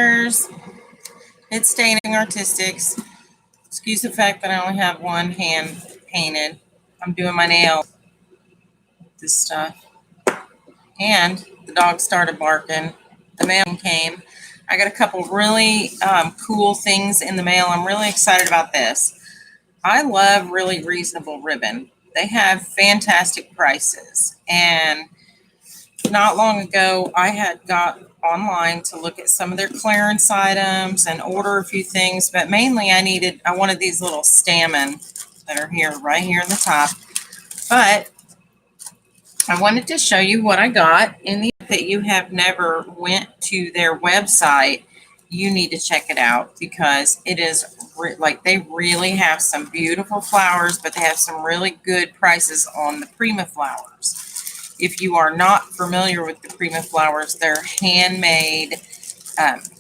It's Staining Artistics. Excuse the fact that I only have one hand painted. I'm doing my nails, this stuff. And the dog started barking. The mail came. I got a couple really cool things in the mail. I'm really excited about this. I love Really Reasonable Ribbon. They have fantastic prices. And not long ago, I had got online to look at some of their clearance items and order a few things, but mainly I wanted these little stammen that are here, right here in the top. But I wanted to show you what I got. In the event that you have never went to their website, you need to check it out because it is like they really have some beautiful flowers, but they have some really good prices on the Prima flowers. If you are not familiar with the Prima flowers, they're handmade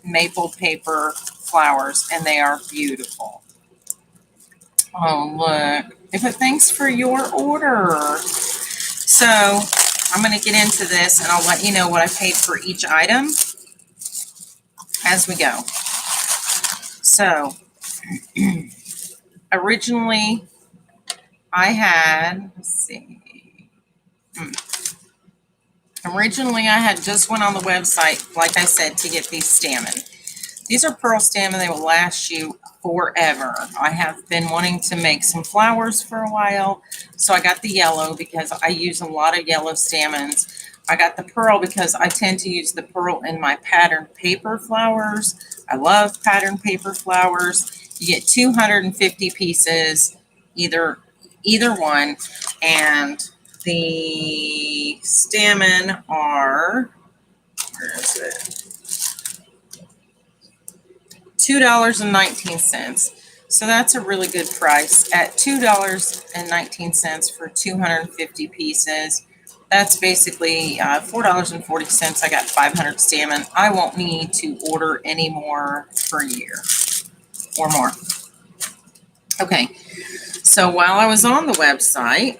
maple paper flowers, and they are beautiful. Oh, look. But thanks for your order. So I'm going to get into this, and I'll let you know what I paid for each item as we go. So originally I had, let's see. Originally, I had just went on the website, like I said, to get these stammen. These are pearl stammen. They will last you forever. I have been wanting to make some flowers for a while, so I got the yellow because I use a lot of yellow stamens. I got the pearl because I tend to use the pearl in my patterned paper flowers. I love patterned paper flowers. You get 250 pieces, either one, and the stammen are, where is it? $2.19. So that's a really good price. At $2.19 for 250 pieces, that's basically $4.40. I got 500 stammen. I won't need to order any more per year or more. Okay, so while I was on the website,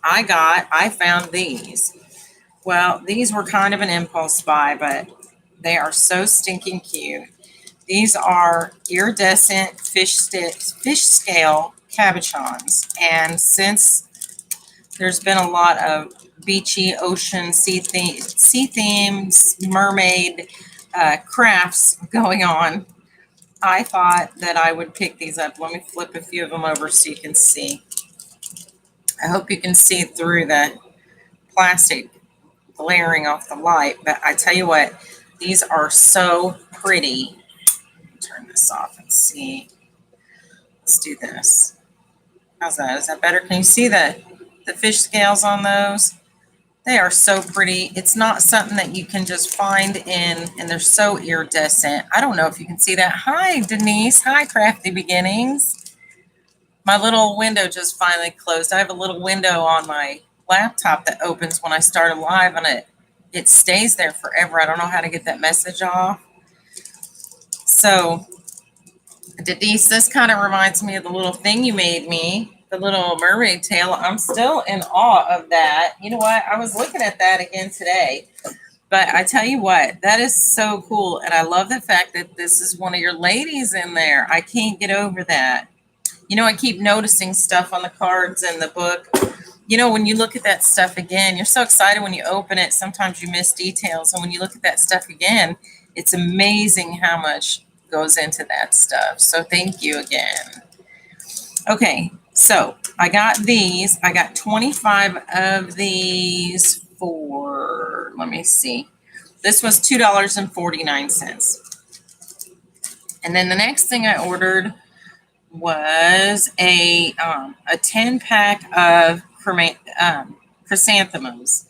I found these. Well, these were kind of an impulse buy, but they are so stinking cute. These are iridescent fish scale cabochons. And since there's been a lot of beachy ocean sea themes, mermaid crafts going on, I thought that I would pick these up. Let me flip a few of them over so you can see. I hope you can see through the plastic glaring off the light, but I tell you what, these are so pretty. Turn this off and see. Let's do this. How's that? Is that better? Can you see the fish scales on those? They are so pretty. It's not something that you can just find and they're so iridescent. I don't know if you can see that. Hi, Denise. Hi, Crafty Beginnings. My little window just finally closed. I have a little window on my laptop that opens when I start a live, and it stays there forever. I don't know how to get that message off. So, Denise, this kind of reminds me of the little thing you made me, the little mermaid tail. I'm still in awe of that. You know what? I was looking at that again today. But I tell you what, that is so cool. And I love the fact that this is one of your ladies in there. I can't get over that. You know, I keep noticing stuff on the cards and the book. You know, when you look at that stuff again, you're so excited when you open it. Sometimes you miss details. And when you look at that stuff again, it's amazing how much goes into that stuff. So thank you again. Okay, so I got these. I got 25 of these for, let me see. This was $2.49. And then the next thing I ordered was a 10-pack of chrysanthemums,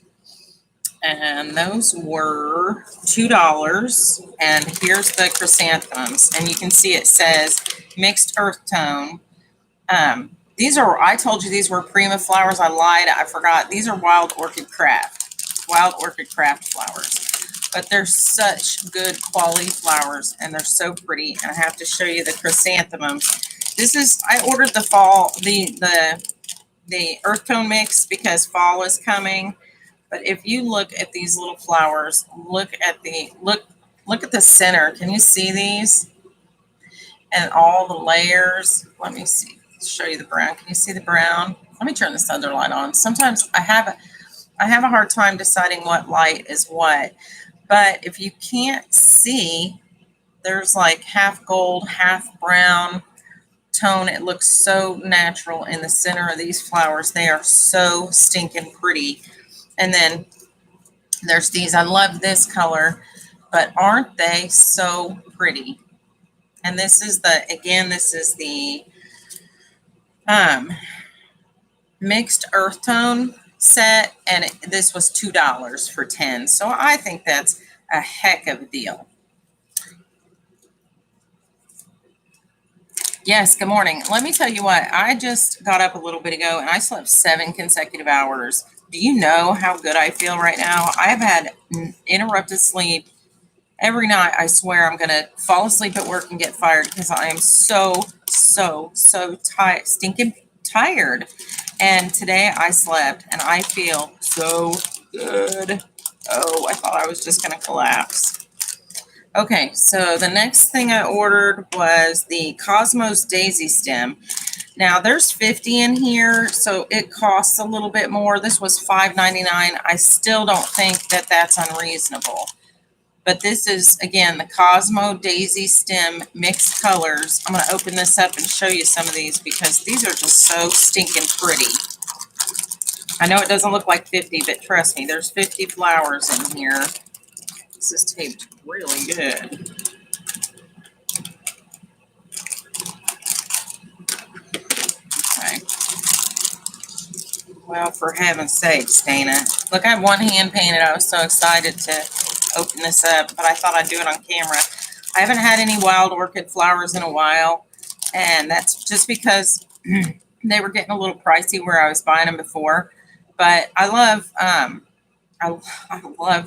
and those were $2. And here's the chrysanthemums, and you can see it says mixed earth tone. These are, I told you these were Prima flowers. I lied, I forgot. These are Wild Orchid Craft flowers. But they're such good quality flowers, and they're so pretty. And I have to show you the chrysanthemums. This is, I ordered the fall, the earth tone mix because fall is coming. But if you look at these little flowers, look Look at the center. Can you see these? And all the layers. Let me see. Show you the brown. Can you see the brown? Let me turn this other light on. Sometimes I have a hard time deciding what light is what. But if you can't see, there's like half gold, half brown tone. It looks so natural in the center of these flowers. They are so stinking pretty. And then there's these. I love this color, but aren't they so pretty? And this is the mixed earth tone set, and this was $2 for 10. So I think that's a heck of a deal. Yes, good morning. Let me tell you what, I just got up a little bit ago and I slept 7 consecutive hours. Do you know how good I feel right now? I've had interrupted sleep every night. I swear I'm going to fall asleep at work and get fired because I am so tired, stinking tired. And today I slept and I feel so good. Oh, I thought I was just going to collapse. Okay, so the next thing I ordered was the Cosmos Daisy Stem. Now there's 50 in here, so it costs a little bit more. This was $5.99. I still don't think that that's unreasonable. But this is, again, the Cosmo Daisy Stem mixed colors. I'm going to open this up and show you some of these because these are just so stinking pretty. I know it doesn't look like 50, but trust me, there's 50 flowers in here. This is taped really good. Okay. Well, for heaven's sakes, Dana. Look, I have one hand painted. I was so excited to open this up, but I thought I'd do it on camera. I haven't had any wild orchid flowers in a while, and that's just because they were getting a little pricey where I was buying them before. But I love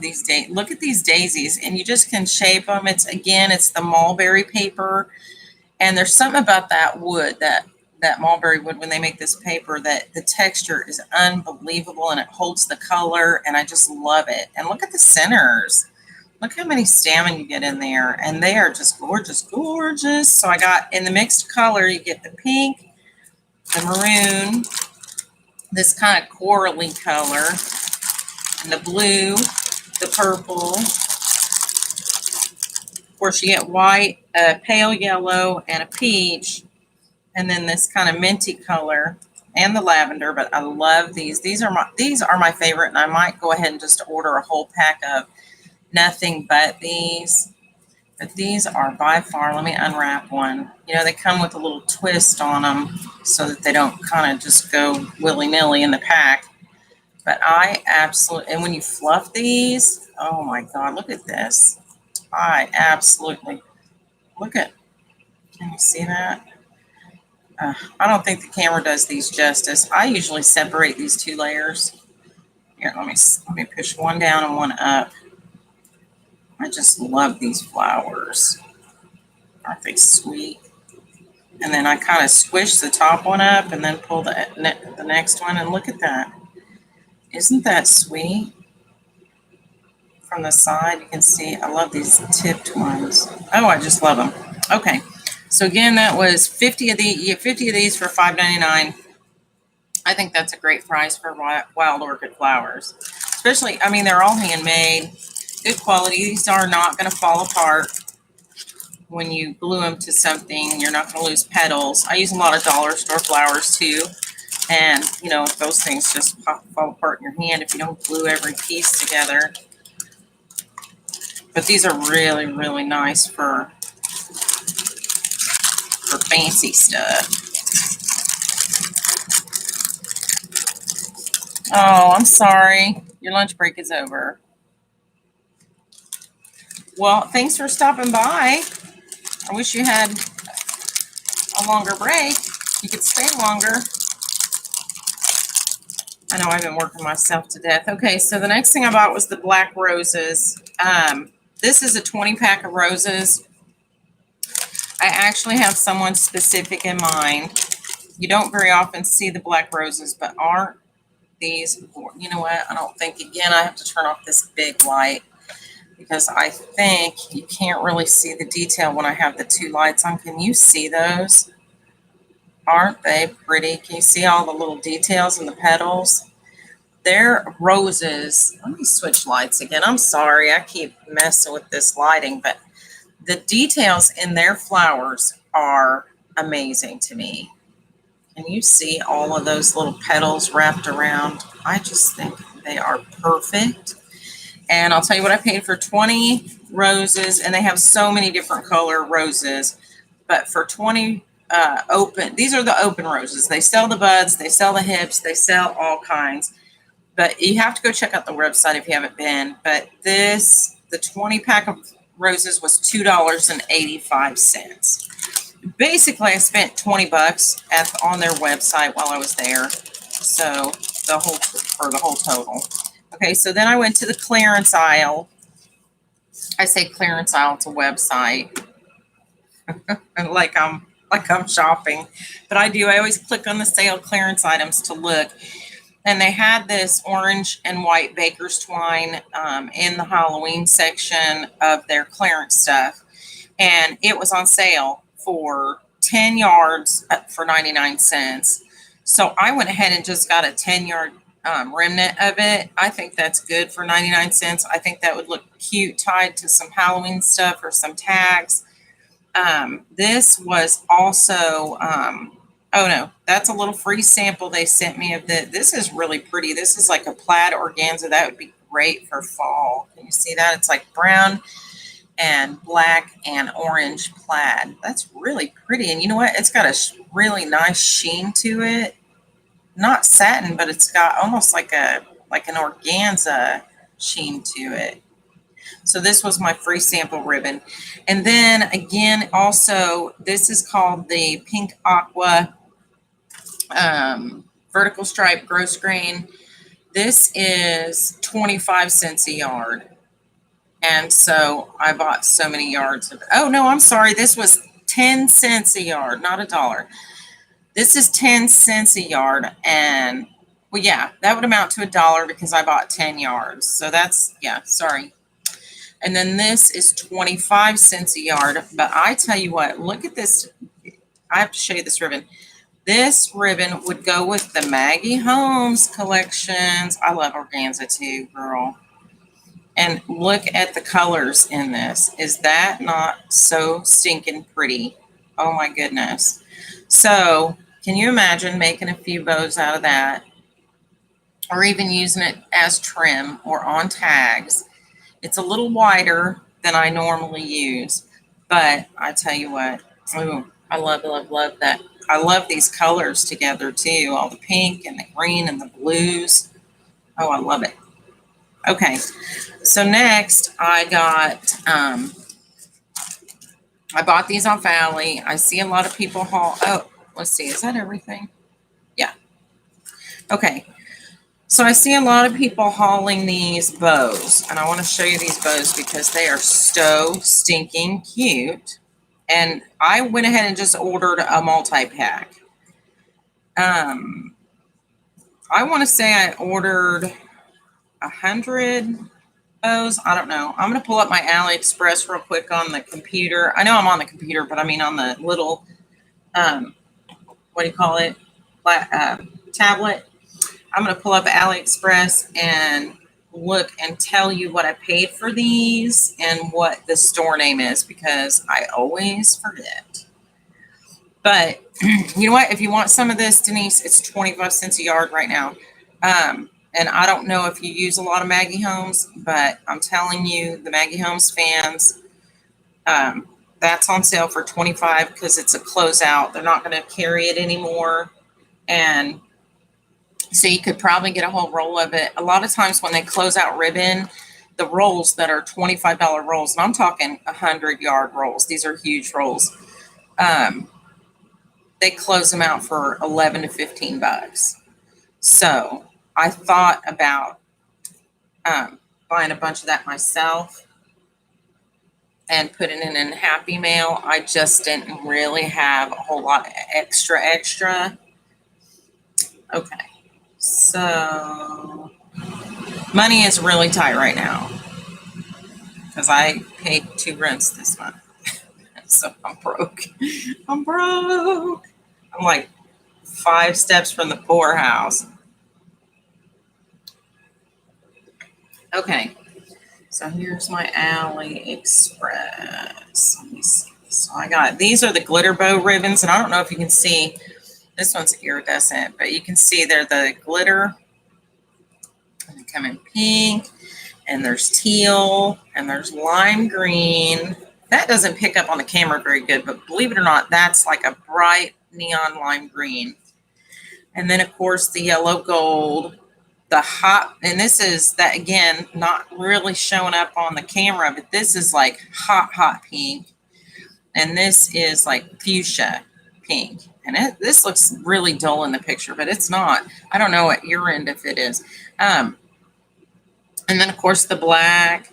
these daisies. Look at these daisies, and you just can shape them. It's the mulberry paper, and there's something about that wood, that mulberry wood, when they make this paper, that the texture is unbelievable and it holds the color, and I just love it. And look at the centers. Look how many stamina you get in there, and they are just gorgeous, gorgeous. So I got, in the mixed color, you get the pink, the maroon, this kind of corally color, and the blue, the purple. Of course, you get white, a pale yellow, and a peach, and then this kind of minty color and the lavender. But I love these. These are my favorite, and I might go ahead and just order a whole pack of nothing but these. But these are by far, let me unwrap one. You know, they come with a little twist on them so that they don't kind of just go willy-nilly in the pack. But I absolutely, and when you fluff these, oh my God, look at this. I absolutely, look at, can you see that? I don't think the camera does these justice. I usually separate these 2 layers. Here, let me push one down and one up. I just love these flowers. Aren't they sweet? And then I kind of squish the top one up and then pull the next one, and look at that. Isn't that sweet? From the side, you can see, I love these tipped ones. Oh, I just love them. Okay. So again, that was 50 of these for $5.99. I think that's a great price for wild orchid flowers. Especially, I mean, they're all handmade, good quality. These are not going to fall apart when you glue them to something. You're not going to lose petals. I use a lot of dollar store flowers too. And, you know, those things just fall apart in your hand if you don't glue every piece together. But these are really, really nice for fancy stuff. Oh, I'm sorry. Your lunch break is over. Well, thanks for stopping by. I wish you had a longer break. You could stay longer. I know I've been working myself to death. Okay, so the next thing I bought was the black roses. This is a 20-pack of roses. I actually have someone specific in mind. You don't very often see the black roses, but aren't these, you know what? I don't think, again, I have to turn off this big light. because I think you can't really see the detail when I have the two lights on. Can you see those? Aren't they pretty? Can you see all the little details in the petals? They're roses. Let me switch lights again. I'm sorry, I keep messing with this lighting, but the details in their flowers are amazing to me. Can you see all of those little petals wrapped around? I just think they are perfect. And I'll tell you what I paid for 20 roses, and they have so many different color roses. But for 20 open, these are the open roses. They sell the buds, they sell the hips, they sell all kinds. But you have to go check out the website if you haven't been. But this, the 20 pack of roses was $2.85. Basically, I spent 20 bucks on their website while I was there. So the whole total. Okay, so then I went to the clearance aisle. I say clearance aisle, it's a website. like I'm shopping. But I always click on the sale clearance items to look. And they had this orange and white baker's twine in the Halloween section of their clearance stuff. And it was on sale for 10 yards for 99 cents. So I went ahead and just got a 10-yard remnant of it. I think that's good for 99 cents. I think that would look cute tied to some Halloween stuff or some tags. This was also, oh no, that's a little free sample they sent me of this is really pretty. This is like a plaid organza. That would be great for fall. Can you see that? It's like brown and black and orange plaid. That's really pretty. And you know what? It's got a really nice sheen to it. Not satin, but it's got almost like an organza sheen to it. So this was my free sample ribbon. And then again, also, this is called the Pink Aqua vertical stripe gross grain. This is 25 cents a yard. And so I bought so many yards of, oh no, I'm sorry. This was 10 cents a yard, not $1. This is 10 cents a yard. And well, yeah, that would amount to $1 because I bought 10 yards. So that's, yeah, sorry. And then this is 25 cents a yard. But I tell you what, look at this. I have to show you this ribbon. This ribbon would go with the Maggie Holmes collections. I love organza too, girl. And look at the colors in this. Is that not so stinking pretty? Oh my goodness. So can you imagine making a few bows out of that? Or even using it as trim or on tags. It's a little wider than I normally use. But I tell you what, ooh, I love that. I love these colors together too. All the pink and the green and the blues. Oh, I love it. Okay, so next I got, I bought these off Ally. I see a lot of people haul, oh, let's see, is that everything? Yeah. Okay, so I see a lot of people hauling these bows, and I want to show you these bows because they are so stinking cute. And I went ahead and just ordered a multi-pack. I want to say I ordered 100 bows. I don't know. I'm going to pull up my AliExpress real quick on the computer. I know I'm on the computer, but I mean on the little, what do you call it? Tablet. I'm going to pull up AliExpress and look and tell you what I paid for these and what the store name is because I always forget. But you know what? If you want some of this, Denise, it's 25 cents a yard right now. And I don't know if you use a lot of Maggie Holmes, but I'm telling you, the Maggie Holmes fans, that's on sale for 25 because it's a closeout. They're not going to carry it anymore. And so you could probably get a whole roll of it. A lot of times when they close out ribbon, the rolls that are $25 rolls, and I'm talking 100-yard rolls. These are huge rolls. They close them out for 11 to 15 bucks. So I thought about buying a bunch of that myself and putting it in Happy Mail. I just didn't really have a whole lot of extra. Okay. So money is really tight right now because I paid 2 rents this month. So I'm broke. I'm broke. I'm like 5 steps from the poorhouse. Okay, so here's my AliExpress. Let me see. So I got, these are the glitter bow ribbons, and I don't know if you can see, this one's iridescent, but you can see they're the glitter. And they come in pink, and there's teal, and there's lime green. That doesn't pick up on the camera very good, but believe it or not, that's like a bright neon lime green. And then of course the yellow gold, the hot, and this is that again, not really showing up on the camera, but this is like hot pink. And this is like fuchsia pink. And this looks really dull in the picture, but it's not. I don't know at your end if it is. And then of course the black,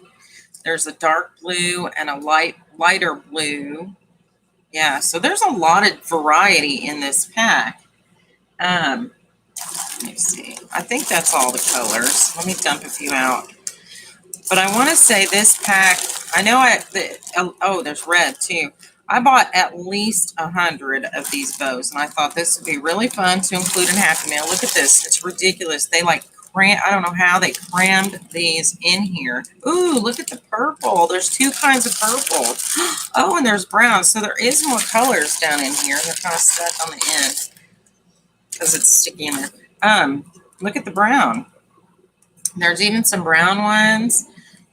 there's a dark blue and a lighter blue. Yeah, so there's a lot of variety in this pack. Let me see. I think that's all the colors. Let me dump a few out. But I want to say this pack, I know oh, there's red too. I bought at least 100 of these bows, and I thought this would be really fun to include in Happy Mail. Look at this. It's ridiculous. They like I don't know how they crammed these in here. Ooh, look at the purple. There's 2 kinds of purple. Oh, and there's brown. So there is more colors down in here. They're kind of stuck on the end because it's sticky in there. Look at the brown. There's even some brown ones,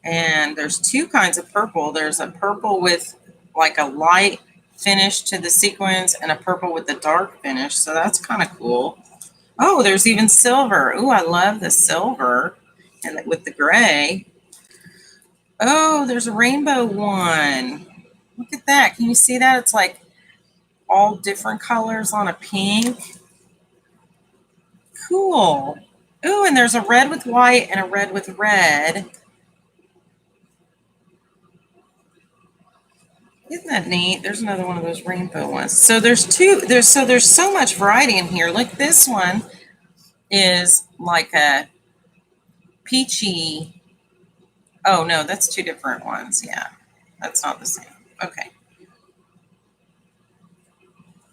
and there's 2 kinds of purple. There's a purple with like a light finish to the sequins and a purple with the dark finish. So that's kind of cool. Oh, there's even silver. Ooh, I love the silver and with the gray. Oh, there's a rainbow one. Look at that. Can you see that? It's like all different colors on a pink. Cool. Ooh, and there's a red with white and a red with red. Isn't that neat? There's another one of those rainbow ones. So there's 2. There's so much variety in here. Like this one is like a peachy. Oh no, that's 2 different ones. Yeah, that's not the same. Okay.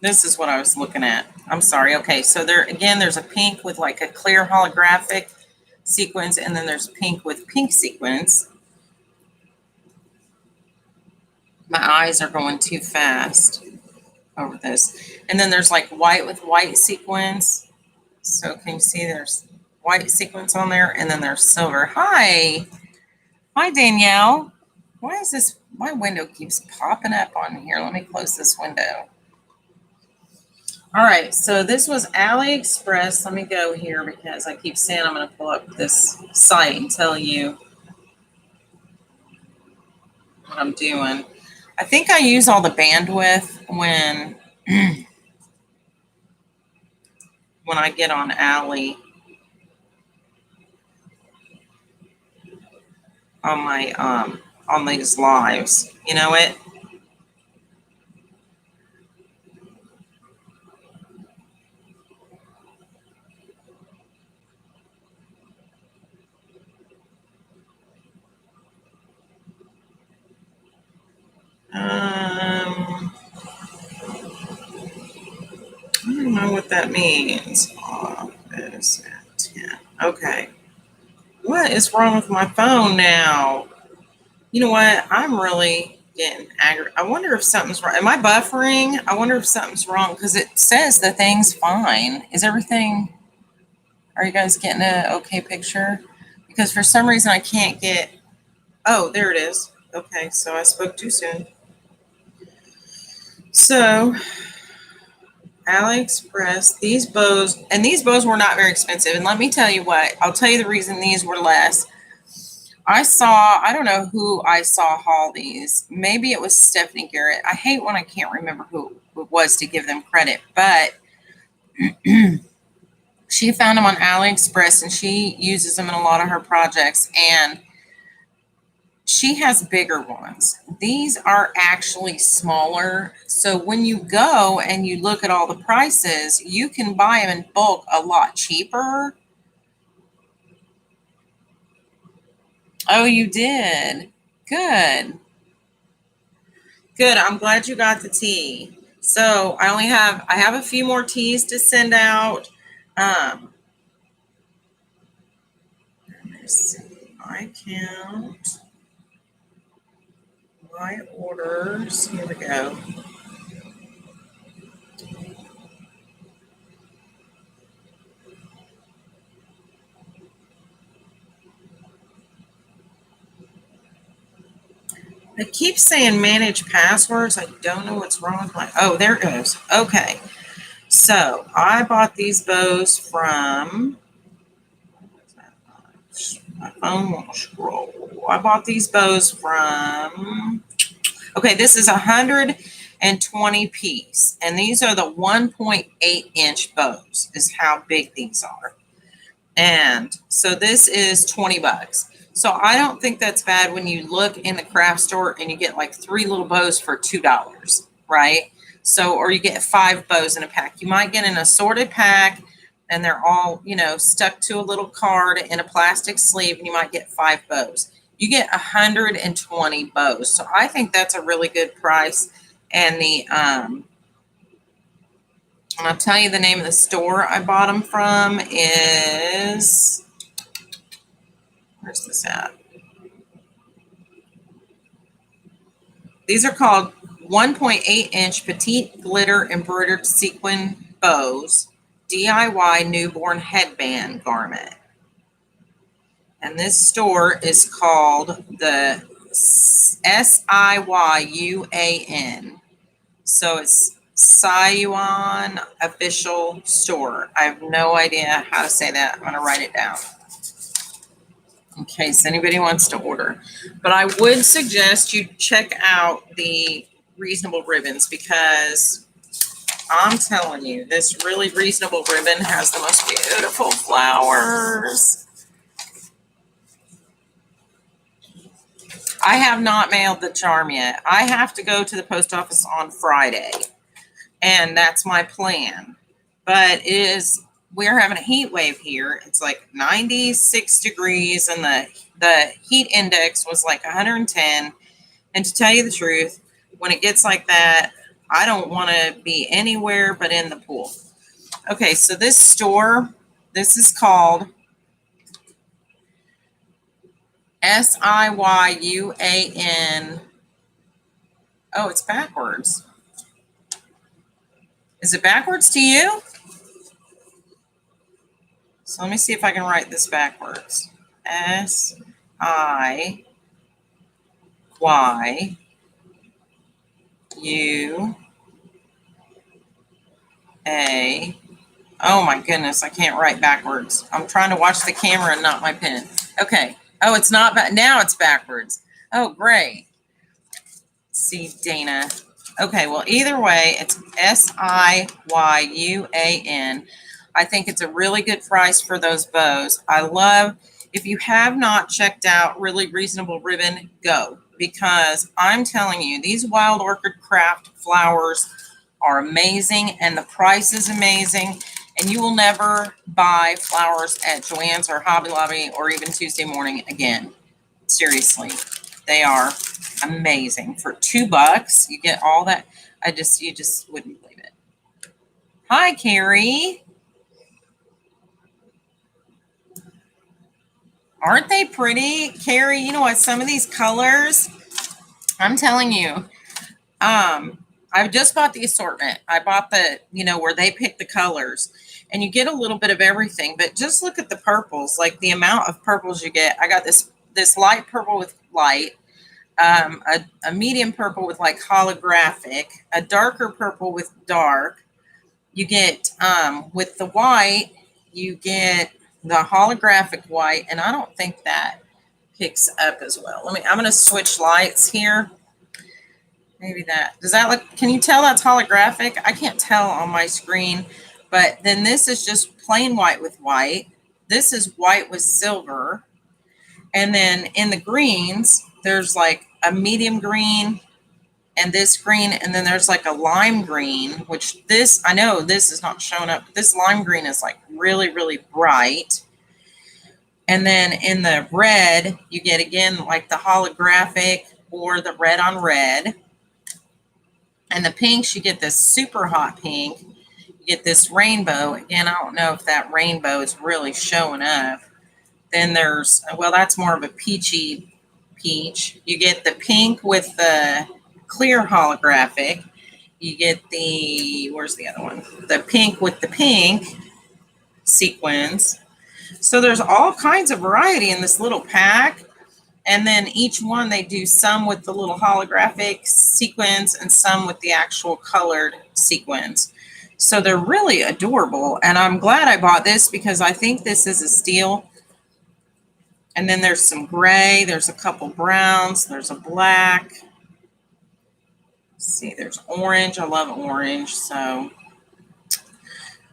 This is what I was looking at. I'm sorry. Okay, so there's a pink with like a clear holographic sequins, and then there's pink with pink sequins. My eyes are going too fast over this. And then there's like white with white sequins. So can you see there's white sequins on there, and then there's silver. Hi, Danielle. Why is this, my window keeps popping up on here. Let me close this window. All right, so this was AliExpress. Let me go here because I keep saying I'm going to pull up this site and tell you what I'm doing. I think I use all the bandwidth when I get on Ali on my on these lives. You know it? I don't know what that means. Office at 10. Okay. What is wrong with my phone now? You know what? I'm really getting angry. I wonder if something's wrong. Am I buffering? I wonder if something's wrong because it says the thing's fine. Is everything, are you guys getting an okay picture? Because for some reason I can't get, oh, there it is. Okay, so I spoke too soon. So AliExpress, these bows, and these bows were not very expensive. And let me tell you what, I'll tell you the reason these were less. I don't know who I saw haul these. Maybe it was Stephanie Garrett. I hate when I can't remember who it was to give them credit, but she found them on AliExpress and she uses them in a lot of her projects. And she has bigger ones. These are actually smaller. So when you go and you look at all the prices, you can buy them in bulk a lot cheaper. Oh, you did? Good. Good. I'm glad you got the tea. So I have a few more teas to send out. Let's see, my count, my orders. Here we go. It keeps saying manage passwords. I don't know what's wrong with my. Oh, there it goes. Okay. So I bought these bows from. My phone won't scroll. I bought these bows from. Okay, this is 120 piece, and these are the 1.8 inch bows. Is how big these are. And so this is 20 bucks. So I don't think that's bad when you look in the craft store and you get like 3 little bows for $2, right? So, or you get 5 bows in a pack. You might get an assorted pack and they're all, stuck to a little card in a plastic sleeve, and you might get 5 bows. You get 120 bows. So I think that's a really good price. And I'll tell you the name of the store I bought them from is, where's this at? These are called 1.8 inch petite glitter embroidered sequin bows, DIY newborn headband garment. And this store is called the SIYUAN. So it's Sayuan Official Store. I have no idea how to say that. I'm going to write it down in case anybody wants to order. But I would suggest you check out the reasonable ribbons, because I'm telling you, this really reasonable ribbon has the most beautiful flowers. I have not mailed the charm yet. I have to go to the post office on Friday, and that's my plan. But we're having a heat wave here. It's like 96 degrees, and the heat index was like 110. And to tell you the truth, when it gets like that, I don't want to be anywhere but in the pool. Okay, so this store, this is called SIYUAN. Oh, it's backwards. Is it backwards to you? So let me see if I can write this backwards. SIYUAN. Oh my goodness, I can't write backwards. I'm trying to watch the camera and not my pen. Okay. Oh, it's not now it's backwards. Oh, great. See, Dana. Okay, well, either way, it's SIYUAN. I think it's a really good price for those bows. I love, if you have not checked out Really Reasonable Ribbon, go. Because I'm telling you, these Wild Orchid Craft flowers are amazing, and the price is amazing. And you will never buy flowers at Joann's or Hobby Lobby or even Tuesday Morning again. Seriously, they are amazing. For $2, you get all that. You just wouldn't believe it. Hi, Carrie. Aren't they pretty? Carrie, you know what? Some of these colors, I'm telling you, I just bought the assortment. I bought the, where they pick the colors, and you get a little bit of everything, but just look at the purples, like the amount of purples you get. I got this light purple with light, a medium purple with like holographic, a darker purple with dark. You get, with the white, you get the holographic white, and I don't think that picks up as well. I'm going to switch lights here. Maybe that, does that look, can you tell that's holographic? I can't tell on my screen, but then this is just plain white with white. This is white with silver. And then in the greens, there's like a medium green and this green. And then there's like a lime green, which I know this is not showing up. This lime green is like really, really bright. And then in the red, you get again like the holographic or the red on red. And the pinks, you get this super hot pink. You get this rainbow. Again, I don't know if that rainbow is really showing up. Then there's, well, that's more of a peachy peach. You get the pink with the clear holographic. You get the, where's the other one? The pink with the pink sequins. So there's all kinds of variety in this little pack. And then each one they do some with the little holographic sequins and some with the actual colored sequins. So they're really adorable. And I'm glad I bought this because I think this is a steal. And then there's some gray, there's a couple browns, there's a black. Let's see, there's orange. I love orange. So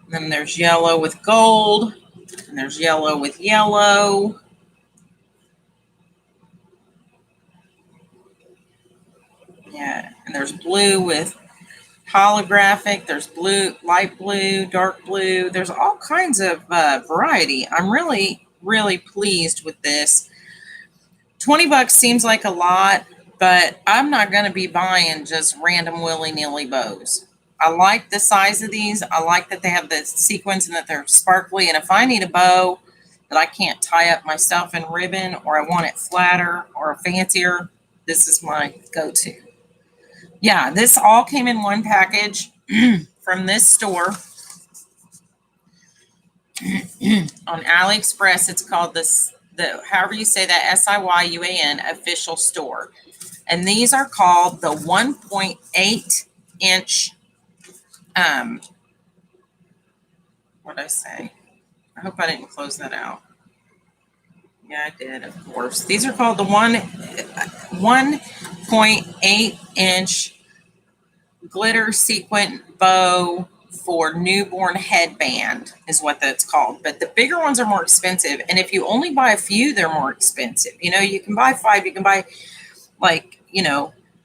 and then there's yellow with gold, and there's yellow with yellow. Yeah, and there's blue with holographic. There's blue, light blue, dark blue. There's all kinds of variety. I'm really, really pleased with this. $20 seems like a lot, but I'm not going to be buying just random willy-nilly bows. I like the size of these. I like that they have the sequins and that they're sparkly. And if I need a bow that I can't tie up myself in ribbon, or I want it flatter or fancier, this is my go-to. Yeah, this all came in one package from this store on AliExpress. It's called the however you say that, SIYUAN official store. And these are called the 1.8 inch, what did I say? I hope I didn't close that out. Yeah, I did, of course. These are called the 1.8 inch glitter sequin bow for newborn headband is what that's called. But the bigger ones are more expensive. And if you only buy a few, they're more expensive. You know, you can buy 5, you can buy like,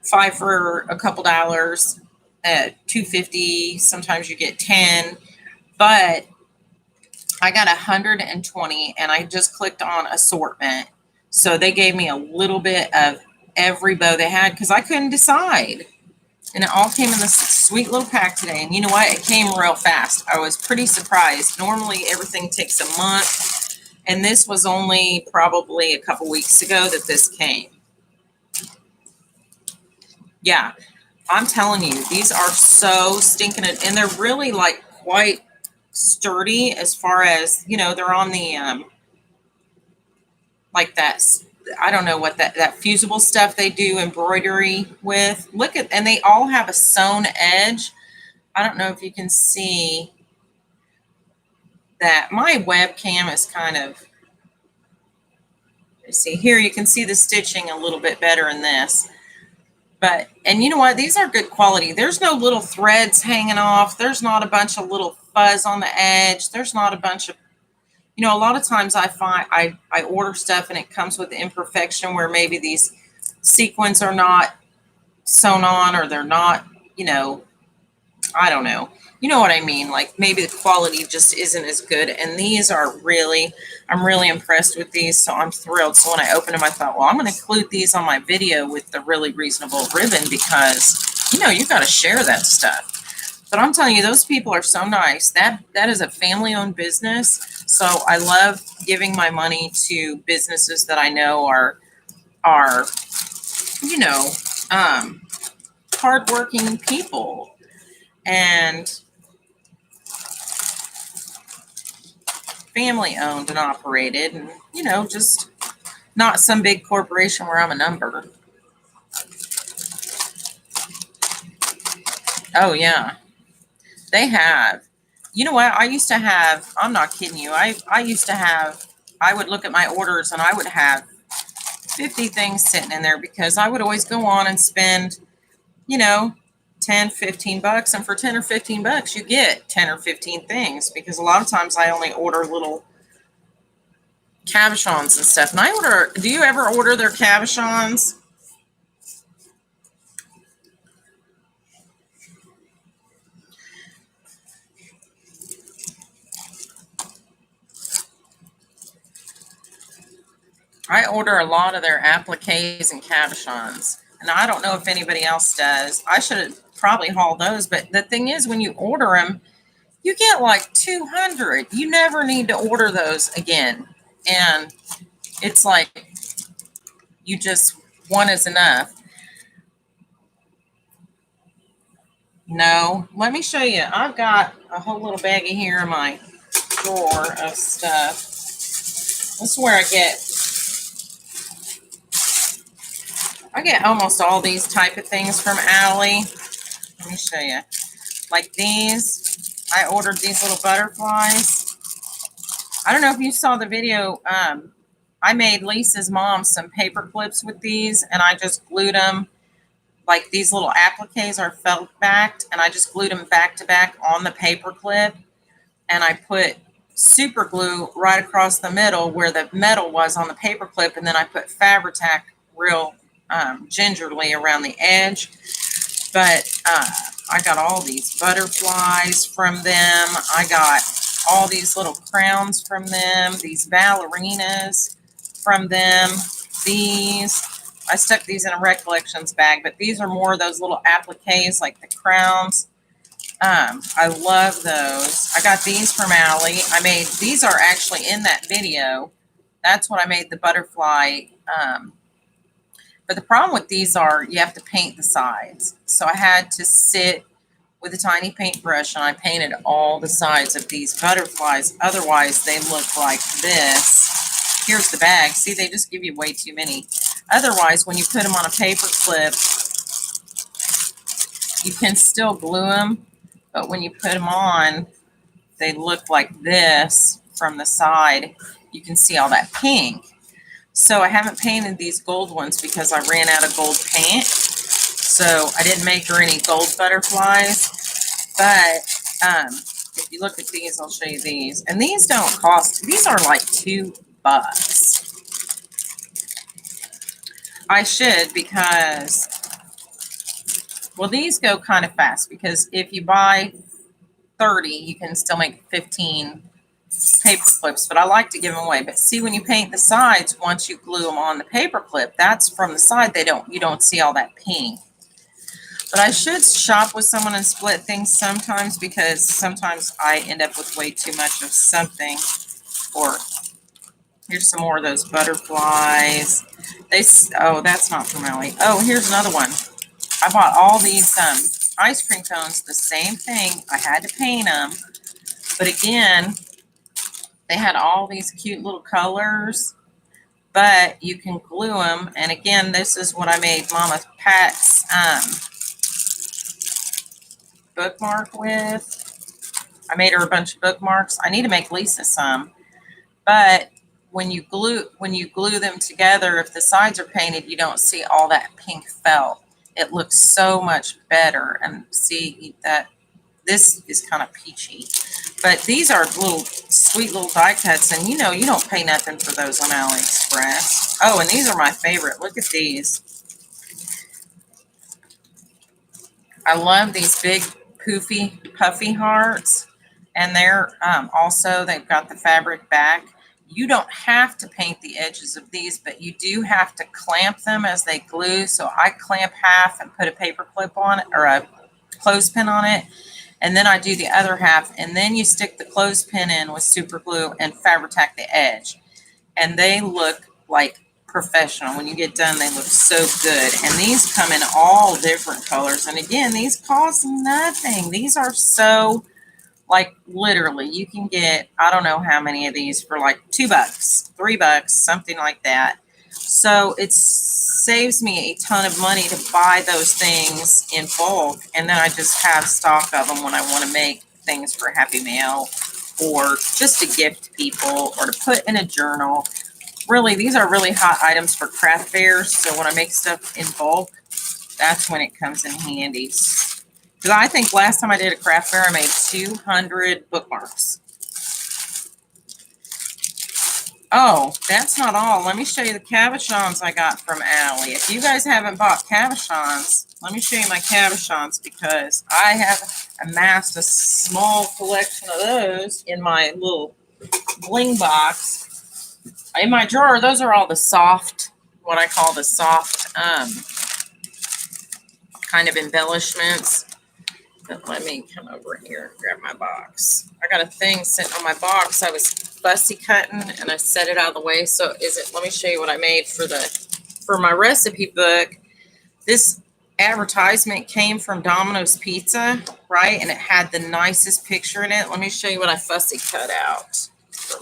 5 for a couple dollars at $2.50. Sometimes you get 10, but I got 120 and I just clicked on assortment. So they gave me a little bit of every bow they had because I couldn't decide. And it all came in this sweet little pack today. And you know what? It came real fast. I was pretty surprised. Normally everything takes a month. And this was only probably a couple weeks ago that this came. Yeah, I'm telling you, these are so stinking, and they're really like quite sturdy as far as, they're on the, like that, I don't know what that fusible stuff they do embroidery with. Look at, and they all have a sewn edge. I don't know if you can see that. My webcam is kind of, let's see here, you can see the stitching a little bit better in this. But, and you know what? These are good quality. There's no little threads hanging off. There's not a bunch of little fuzz on the edge. There's not a bunch of, a lot of times I find I order stuff and it comes with the imperfection where maybe these sequins are not sewn on, or they're not, I don't know. You know what I mean? Like maybe the quality just isn't as good. And these are really, I'm really impressed with these. So I'm thrilled. So when I opened them, I thought, well, I'm going to include these on my video with the really reasonable ribbon because, you got to share that stuff. But I'm telling you, those people are so nice. That is a family-owned business. So I love giving my money to businesses that I know are hardworking people. And family owned and operated, and just not some big corporation where I'm a number. Oh yeah, they have. You know what? I used to have, I'm not kidding you, I used to have, I would look at my orders and I would have 50 things sitting in there because I would always go on and spend, 10, 15 bucks. And for 10 or 15 bucks, you get 10 or 15 things because a lot of times I only order little cabochons and stuff. And do you ever order their cabochons? I order a lot of their appliques and cabochons, and I don't know if anybody else does. I should probably haul those, but the thing is, when you order them, you get like 200. You never need to order those again. And it's like you just, one is enough. No, let me show you. I've got a whole little baggie here in my drawer of stuff. This is where I get almost all these type of things from Allie. Let me show you. Like these, I ordered these little butterflies. I don't know if you saw the video. I made Lisa's mom some paper clips with these, and I just glued them. Like these little appliques are felt backed, and I just glued them back to back on the paper clip, and I put super glue right across the middle where the metal was on the paper clip, and then I put Fabri-Tac real gingerly around the edge. But I got all these butterflies from them. I got all these little crowns from them, these ballerinas from them. These, I stuck these in a Recollections bag, but these are more of those little appliques like the crowns. I love those. I got these from Allie. These are actually in that video. That's what I made the butterfly. But the problem with these are you have to paint the sides. So I had to sit with a tiny paintbrush and I painted all the sides of these butterflies. Otherwise, they look like this. Here's the bag. See, they just give you way too many. Otherwise, when you put them on a paper clip, you can still glue them. But when you put them on, they look like this from the side. You can see all that pink. So I haven't painted these gold ones because I ran out of gold paint. So I didn't make her any gold butterflies. But if you look at these, I'll show you these. And these don't cost, these are like $2. I should because, well, these go kind of fast because if you buy 30, you can still make 15 paper clips, but I like to give them away. But see, when you paint the sides, once you glue them on the paper clip, that's from the side. You don't see all that pink. But I should shop with someone and split things sometimes because sometimes I end up with way too much of something. Or here's some more of those butterflies. Oh, that's not from Ellie. Oh, here's another one. I bought all these ice cream cones, the same thing. I had to paint them. But again, they had all these cute little colors, but you can glue them. And again, this is what I made Mama Pat's bookmark with. I made her a bunch of bookmarks. I need to make Lisa some. But when you glue them together, if the sides are painted, you don't see all that pink felt. It looks so much better. And see that this is kind of peachy. But these are little sweet little die cuts, and you don't pay nothing for those on AliExpress. Oh, and these are my favorite. Look at these. I love these big poofy puffy hearts, and they're they've got the fabric back. You don't have to paint the edges of these, but you do have to clamp them as they glue. So I clamp half and put a paper clip on it or a clothespin on it. And then I do the other half, and then you stick the clothespin in with super glue and Fabri-Tac the edge. And they look like professional. When you get done, they look so good. And these come in all different colors. And again, these cost nothing. These are so, like, literally, you can get, I don't know how many of these for like $2, $3, something like that. So it saves me a ton of money to buy those things in bulk, and then I just have stock of them when I want to make things for Happy Mail or just to gift people or to put in a journal. Really, these are really hot items for craft fairs, so when I make stuff in bulk, that's when it comes in handy. Because I think last time I did a craft fair, I made 200 bookmarks. Oh, that's not all. Let me show you the cabochons I got from Allie. If you guys haven't bought cabochons, let me show you my cabochons because I have amassed a small collection of those in my little bling box. In my drawer, those are all the soft, what I call the soft kind of embellishments. But let me come over here and grab my box. I got a thing sitting on my box. I was fussy cutting and I set it out of the way. So let me show you what I made for my recipe book. This advertisement came from Domino's Pizza, right? And it had the nicest picture in it. Let me show you what I fussy cut out for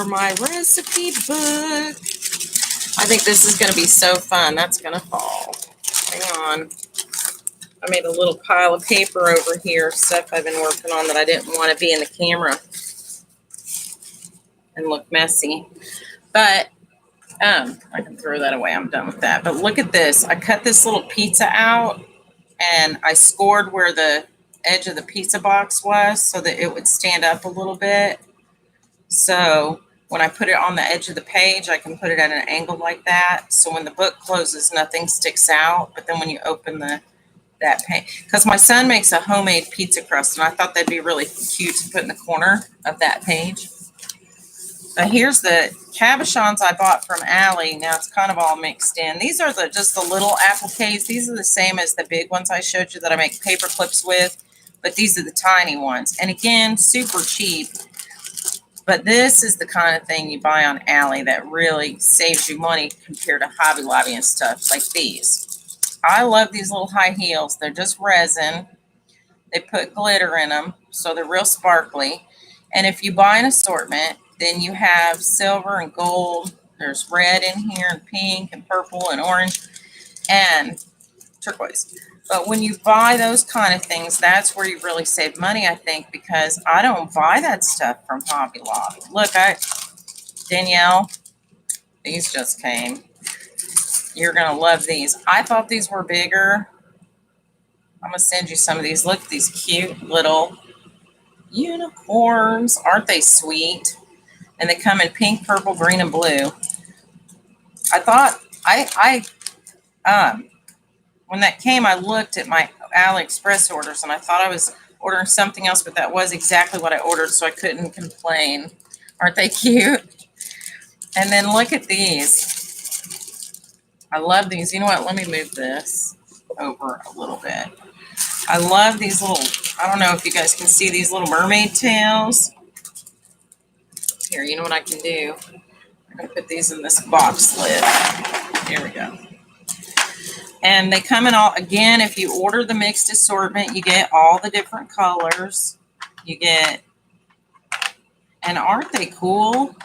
my recipe book. I think this is going to be so fun. That's going to fall. Hang on. I made a little pile of paper over here, stuff I've been working on that I didn't want to be in the camera and look messy. But I can throw that away. I'm done with that. But look at this. I cut this little pizza out and I scored where the edge of the pizza box was so that it would stand up a little bit. So when I put it on the edge of the page, I can put it at an angle like that. So when the book closes, nothing sticks out. But then when you open that page, because my son makes a homemade pizza crust, and I thought that'd be really cute to put in the corner of that page. But here's the cabochons I bought from Allie. Now it's kind of all mixed in. These are just the little appliques. These are the same as the big ones I showed you that I make paper clips with, but these are the tiny ones. And again, super cheap. But this is the kind of thing you buy on Allie that really saves you money compared to Hobby Lobby and stuff like these. I love these little high heels. They're just resin. They put glitter in them, so they're real sparkly. And if you buy an assortment, then you have silver and gold. There's red in here and pink and purple and orange and turquoise. But when you buy those kind of things, that's where you really save money, I think, because I don't buy that stuff from Hobby Lobby. Look, Danielle, these just came. You're going to love these. I thought these were bigger. I'm going to send you some of these. Look at these cute little unicorns. Aren't they sweet? And they come in pink, purple, green, and blue. I thought, when that came, I looked at my AliExpress orders and I thought I was ordering something else, but that was exactly what I ordered, so I couldn't complain. Aren't they cute? And then look at these. I love these. You know what? Let me move this over a little bit. I love these little, I don't know if you guys can see these little mermaid tails. Here, you know what I can do? I'm going to put these in this box lid. Here we go. And they come in all, again, if you order the mixed assortment, you get all the different colors. You get, and aren't they cool?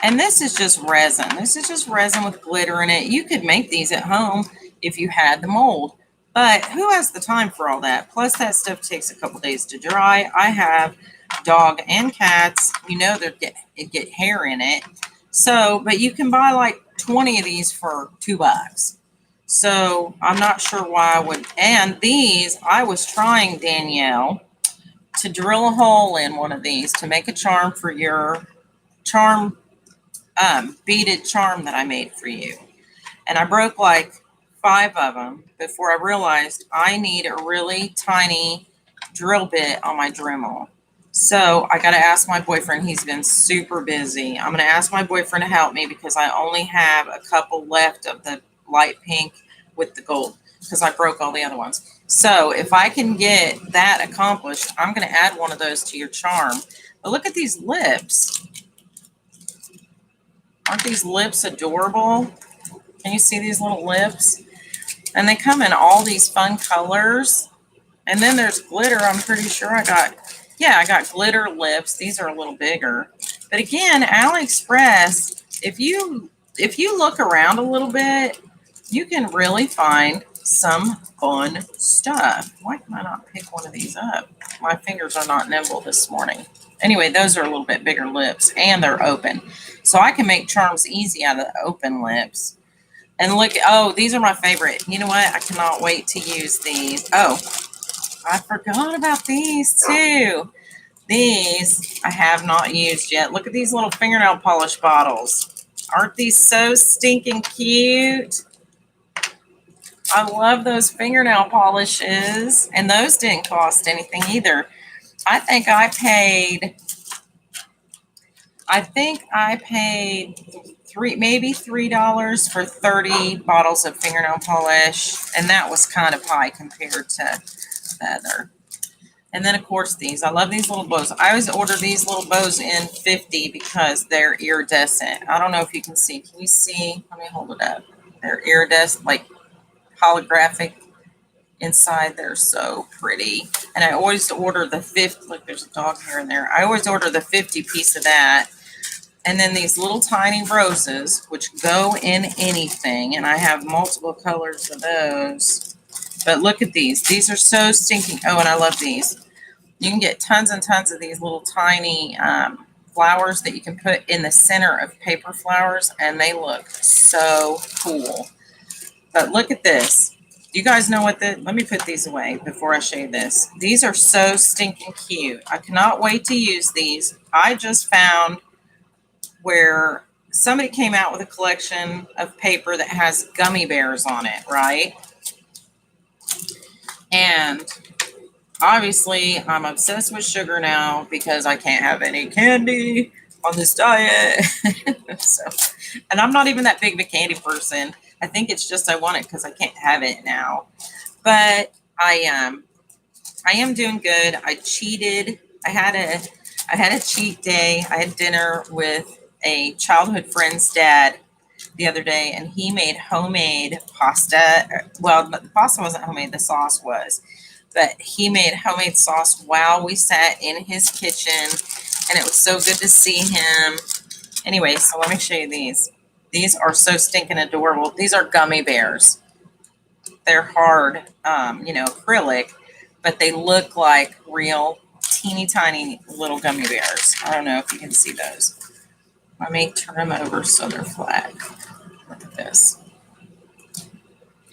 And this is just resin. This is just resin with glitter in it. You could make these at home if you had the mold. But who has the time for all that? Plus, that stuff takes a couple days to dry. I have dog and cats. You know, they get hair in it. So, but you can buy like 20 of these for $2. So I'm not sure why I would. And these, I was trying, Danielle, to drill a hole in one of these to make a charm for your charm, beaded charm that I made for you. And I broke like 5 of them before I realized I need a really tiny drill bit on my Dremel. So I got to ask my boyfriend. He's been super busy. I'm going to ask my boyfriend to help me because I only have a couple left of the light pink with the gold because I broke all the other ones. So if I can get that accomplished, I'm going to add one of those to your charm. But look at these lips. Aren't these lips adorable? Can you see these little lips? And they come in all these fun colors. And then there's glitter. I'm pretty sure I got glitter lips. These are a little bigger. But again, AliExpress, if you look around a little bit, you can really find some fun stuff. Why can I not pick one of these up? My fingers are not nimble this morning. Anyway, those are a little bit bigger lips and they're open. So I can make charms easy out of the open lips. And look, oh, these are my favorite. You know what? I cannot wait to use these. Oh, I forgot about these too. These I have not used yet. Look at these little fingernail polish bottles. Aren't these so stinking cute? I love those fingernail polishes. And those didn't cost anything either. I think I paid I think I paid maybe $3 for 30 bottles of fingernail polish, and that was kind of high compared to the other. And then of course these. I love these little bows. I always order these little bows in 50 because they're iridescent. I don't know if you can see. Can you see? Let me hold it up. They're iridescent, like holographic inside. They're so pretty. And I always order the 50. Look, there's a dog here and there. I always order the 50 piece of that. And then these little tiny roses, which go in anything. And I have multiple colors of those. But look at these. These are so stinking. Oh, and I love these. You can get tons and tons of these little tiny flowers that you can put in the center of paper flowers, and they look so cool. But look at this. You guys know what let me put these away before I show you this. These are so stinking cute. I cannot wait to use these. I just found where somebody came out with a collection of paper that has gummy bears on it, right? And obviously, I'm obsessed with sugar now because I can't have any candy on this diet. So, and I'm not even that big of a candy person. I think it's just I want it because I can't have it now. But I am doing good. I cheated. I had a cheat day. I had dinner with a childhood friend's dad the other day, and he made homemade pasta. Well, the pasta wasn't homemade, the sauce was. But he made homemade sauce while we sat in his kitchen, and it was so good to see him. Anyway, so let me show you these. These are so stinking adorable. These are gummy bears. They're hard, acrylic, but they look like real teeny tiny little gummy bears. I don't know if you can see those. Let me turn them over so they're flat. Look at this.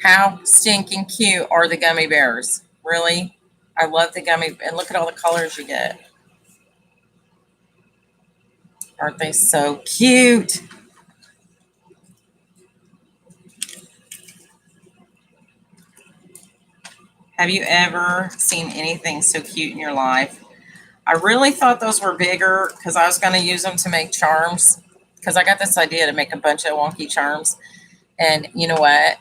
How stinking cute are the gummy bears? Really? I love the gummy, and look at all the colors you get. Aren't they so cute? Have you ever seen anything so cute in your life? I really thought those were bigger because I was going to use them to make charms, because I got this idea to make a bunch of wonky charms. And you know what?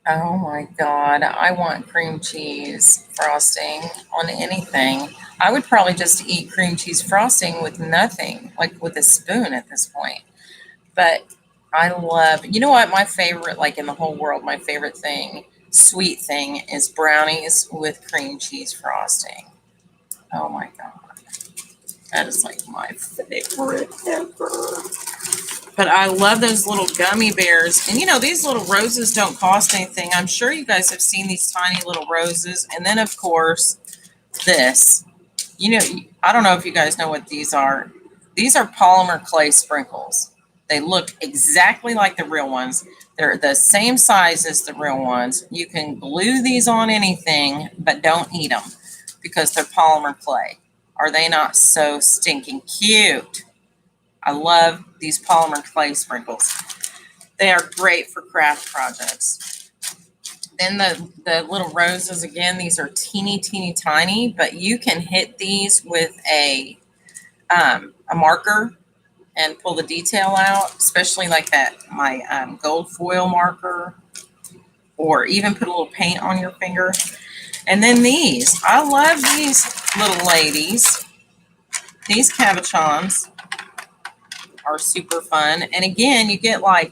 Oh my God, I want cream cheese frosting on anything. I would probably just eat cream cheese frosting with nothing, like with a spoon at this point. But you know what? My favorite, like in the whole world, my favorite thing, sweet thing, is brownies with cream cheese frosting. Oh my God. That is like my favorite ever. But I love those little gummy bears. And these little roses don't cost anything. I'm sure you guys have seen these tiny little roses. And then, of course, this. I don't know if you guys know what these are. These are polymer clay sprinkles. They look exactly like the real ones. They're the same size as the real ones. You can glue these on anything, but don't eat them because they're polymer clay. Are they not so stinking cute? I love these polymer clay sprinkles. They are great for craft projects. Then the little roses, again, these are teeny, teeny, tiny, but you can hit these with a marker and pull the detail out, especially like that, my gold foil marker, or even put a little paint on your finger. And then these, I love these little ladies. These cabochons are super fun. And again, you get like,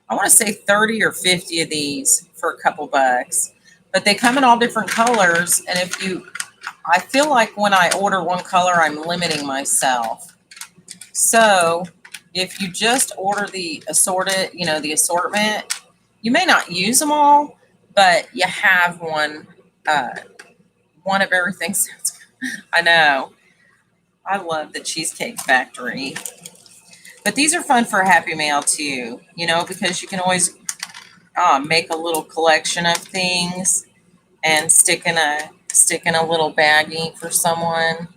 I want to say 30 or 50 of these for a couple bucks, but they come in all different colors. And I feel like when I order one color, I'm limiting myself. So if you just order the assortment, you may not use them all, but you have one of everything. I know. I love the Cheesecake Factory. But these are fun for a Happy Mail too, because you can always make a little collection of things and stick in a little baggie for someone.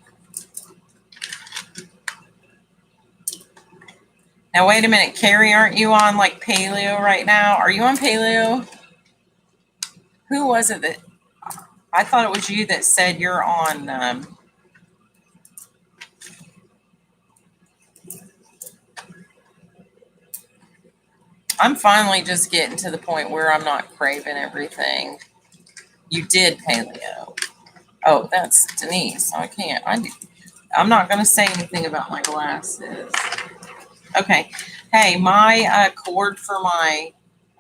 Now, wait a minute, Carrie, aren't you on like paleo right now? Are you on paleo? Who was it that, I thought it was you that said you're on I'm finally just getting to the point where I'm not craving everything. You did paleo. Oh, that's Denise. I can't. I'm not going to say anything about my glasses. Okay. Hey, my cord for my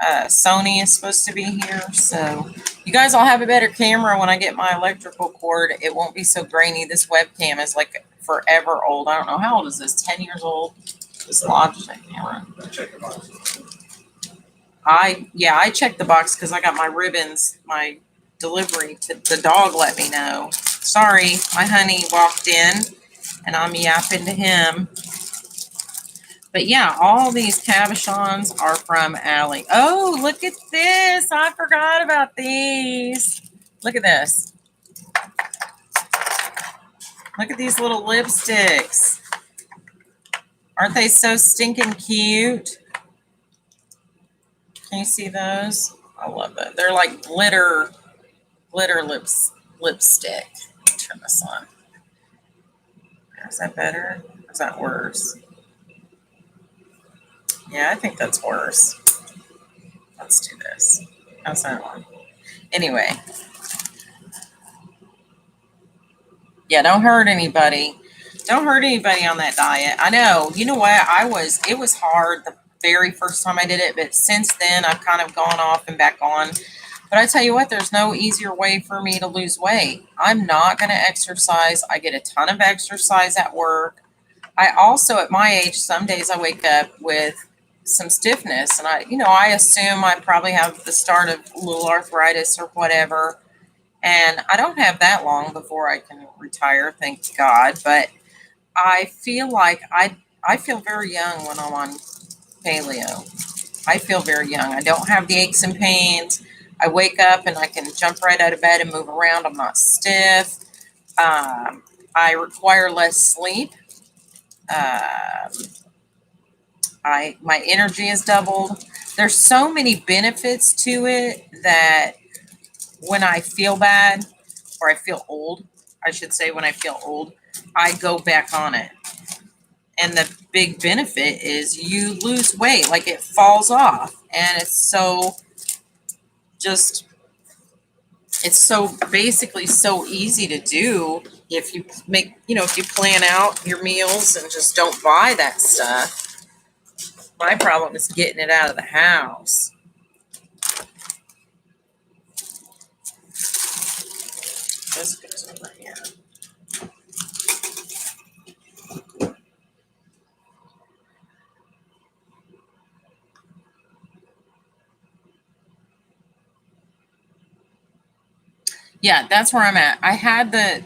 Sony is supposed to be here. So you guys all have a better camera when I get my electrical cord. It won't be so grainy. This webcam is like forever old. I don't know. How old is this? 10 years old? This Logitech camera. I checked the box because I got my ribbons, my delivery to the dog let me know. Sorry, my honey walked in and I'm yapping to him. But yeah, all these cabochons are from Allie. Oh, look at this. I forgot about these. Look at this. Look at these little lipsticks. Aren't they so stinking cute? Can you see those? I love that. They're like glitter lipstick. Turn this on. Is that better? Or is that worse? Yeah, I think that's worse. Let's do this. How's that one? Anyway. Yeah, don't hurt anybody. Don't hurt anybody on that diet. I know. You know what? It was hard the very first time I did it, but since then I've kind of gone off and back on. But I tell you what, there's no easier way for me to lose weight. I'm not going to exercise. I get a ton of exercise at work. I also, at my age, some days I wake up with some stiffness, and I assume I probably have the start of a little arthritis or whatever. And I don't have that long before I can retire, thank God. But I feel like I feel very young when I'm on paleo. I feel very young. I don't have the aches and pains. I wake up and I can jump right out of bed and move around. I'm not stiff. I require less sleep. My energy is doubled. There's so many benefits to it that when I feel bad, or I feel old, I should say, when I feel old, I go back on it. And the big benefit is you lose weight, like it falls off. And it's so basically so easy to do if you if you plan out your meals and just don't buy that stuff. My problem is getting it out of the house. This goes over here. Yeah, that's where I'm at.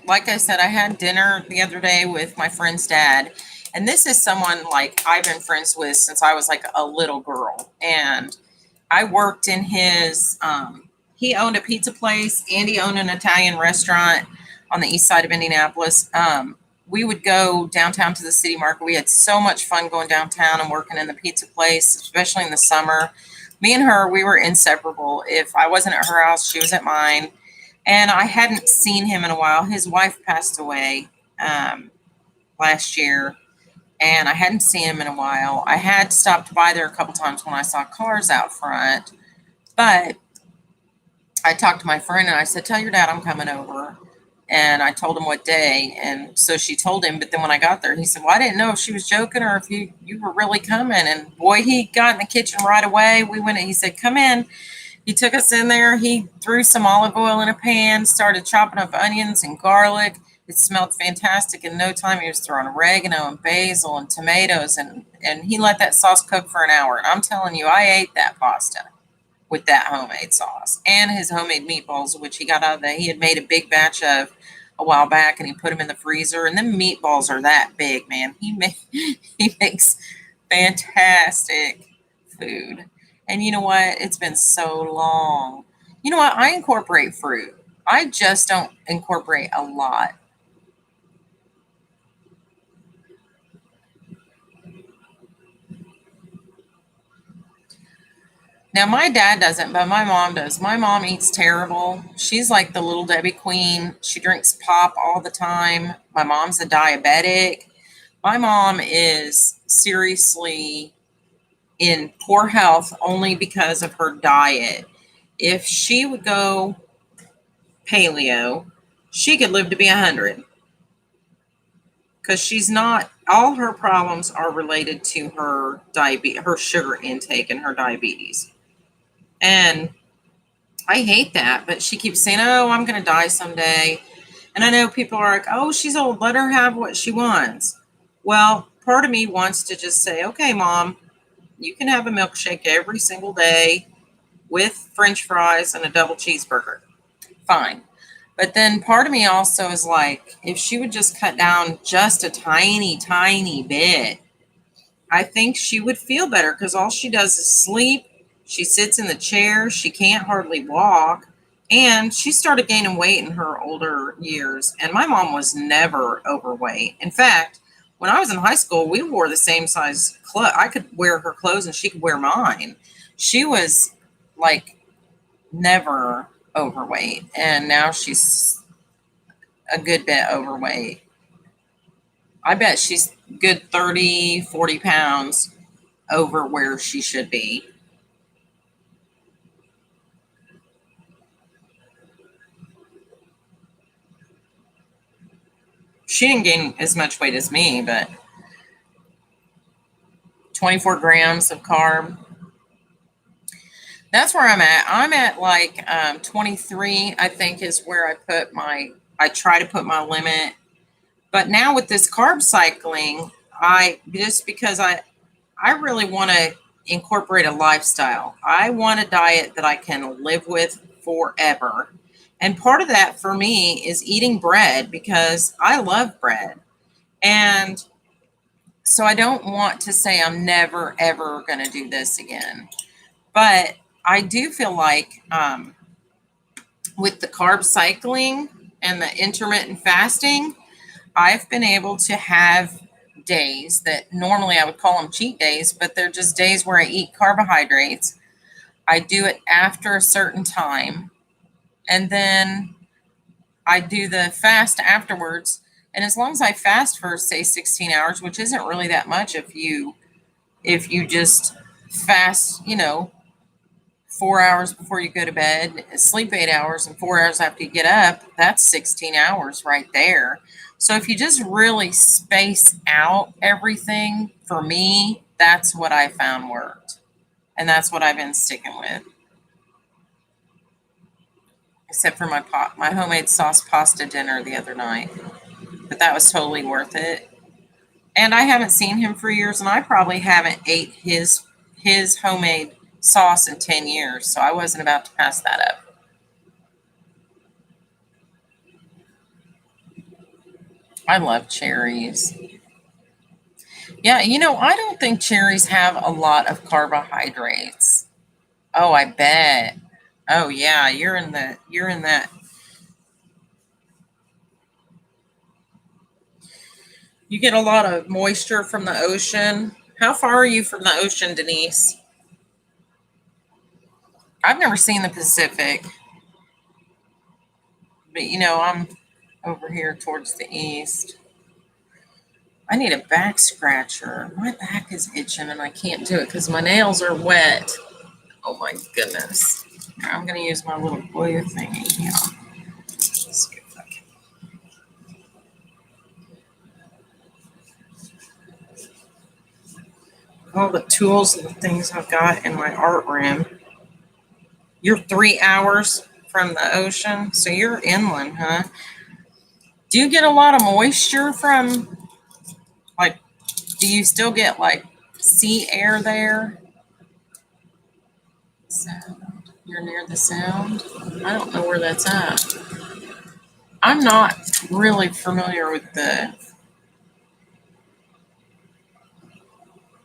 Like I said, I had dinner the other day with my friend's dad. And this is someone like I've been friends with since I was like a little girl. And I worked in he owned a pizza place and he owned an Italian restaurant on the east side of Indianapolis. We would go downtown to the city market. We had so much fun going downtown and working in the pizza place, especially in the summer. Me and her, we were inseparable. If I wasn't at her house, she was at mine. And I hadn't seen him in a while. His wife passed away last year, and I hadn't seen him in a while. I had stopped by there a couple times when I saw cars out front, but I talked to my friend and I said, "Tell your dad I'm coming over." And I told him what day, and so she told him. But then when I got there, he said, "Well, I didn't know if she was joking or if you were really coming." And boy, he got in the kitchen right away. We went and he said, "Come in." He took us in there. He threw some olive oil in a pan, started chopping up onions and garlic. It smelled fantastic. In no time, he was throwing oregano and basil and tomatoes, and he let that sauce cook for an hour. And I'm telling you, I ate that pasta with that homemade sauce and his homemade meatballs, which he got out of he had made a big batch of a while back, and he put them in the freezer. And them meatballs are that big, man. He makes fantastic food. And you know what? It's been so long. You know what? I incorporate fruit. I just don't incorporate a lot. Now, my dad doesn't, but my mom does. My mom eats terrible. She's like the little Debbie Queen. She drinks pop all the time. My mom's a diabetic. My mom is seriously in poor health only because of her diet. If she would go paleo, she could live to be 100 because she's not, all her problems are related to her diabetes, her sugar intake and her diabetes. And I hate that, but she keeps saying, "Oh, I'm going to die someday." And I know people are like, "Oh, she's old, let her have what she wants." Well, part of me wants to just say, "Okay, mom, you can have a milkshake every single day with french fries and a double cheeseburger." Fine. But then part of me also is like, if she would just cut down just a tiny, tiny bit, I think she would feel better because all she does is sleep. She sits in the chair. She can't hardly walk. And she started gaining weight in her older years. And my mom was never overweight. In fact, when I was in high school, we wore the same size clothes. I could wear her clothes and she could wear mine. She was like never overweight. And now she's a good bit overweight. I bet she's good 30, 40 pounds over where she should be. She didn't gain as much weight as me, but 24 grams of carb. That's where I'm at. I'm at like 23, I think, is where I try to put my limit. But now with this carb cycling, I really want to incorporate a lifestyle. I want a diet that I can live with forever. And part of that for me is eating bread because I love bread. And so I don't want to say I'm never, ever going to do this again. But I do feel like with the carb cycling and the intermittent fasting, I've been able to have days that normally I would call them cheat days, but they're just days where I eat carbohydrates. I do it after a certain time, and then I do the fast afterwards. And as long as I fast for say 16 hours, which isn't really that much if you just fast, 4 hours before you go to bed, sleep 8 hours, and 4 hours after you get up, that's 16 hours right there. So if you just really space out everything, for me, that's what I found worked. And that's what I've been sticking with. Except for my homemade sauce pasta dinner the other night. But that was totally worth it. And I haven't seen him for years, and I probably haven't ate his homemade sauce in 10 years, so I wasn't about to pass that up. I love cherries. Yeah, I don't think cherries have a lot of carbohydrates. Oh, I bet. Oh yeah, you're in that. You get a lot of moisture from the ocean. How far are you from the ocean, Denise? I've never seen the Pacific, but I'm over here towards the east. I need a back scratcher. My back is itching and I can't do it because my nails are wet. Oh my goodness. I'm going to use my little glue thingy here. Let's see if I can. All the tools and the things I've got in my art room. You're 3 hours from the ocean, so you're inland, huh? Do you get a lot of moisture from, like, do you still get like sea air there? Sound. You're near the sound? I don't know where that's at. I'm not really familiar with that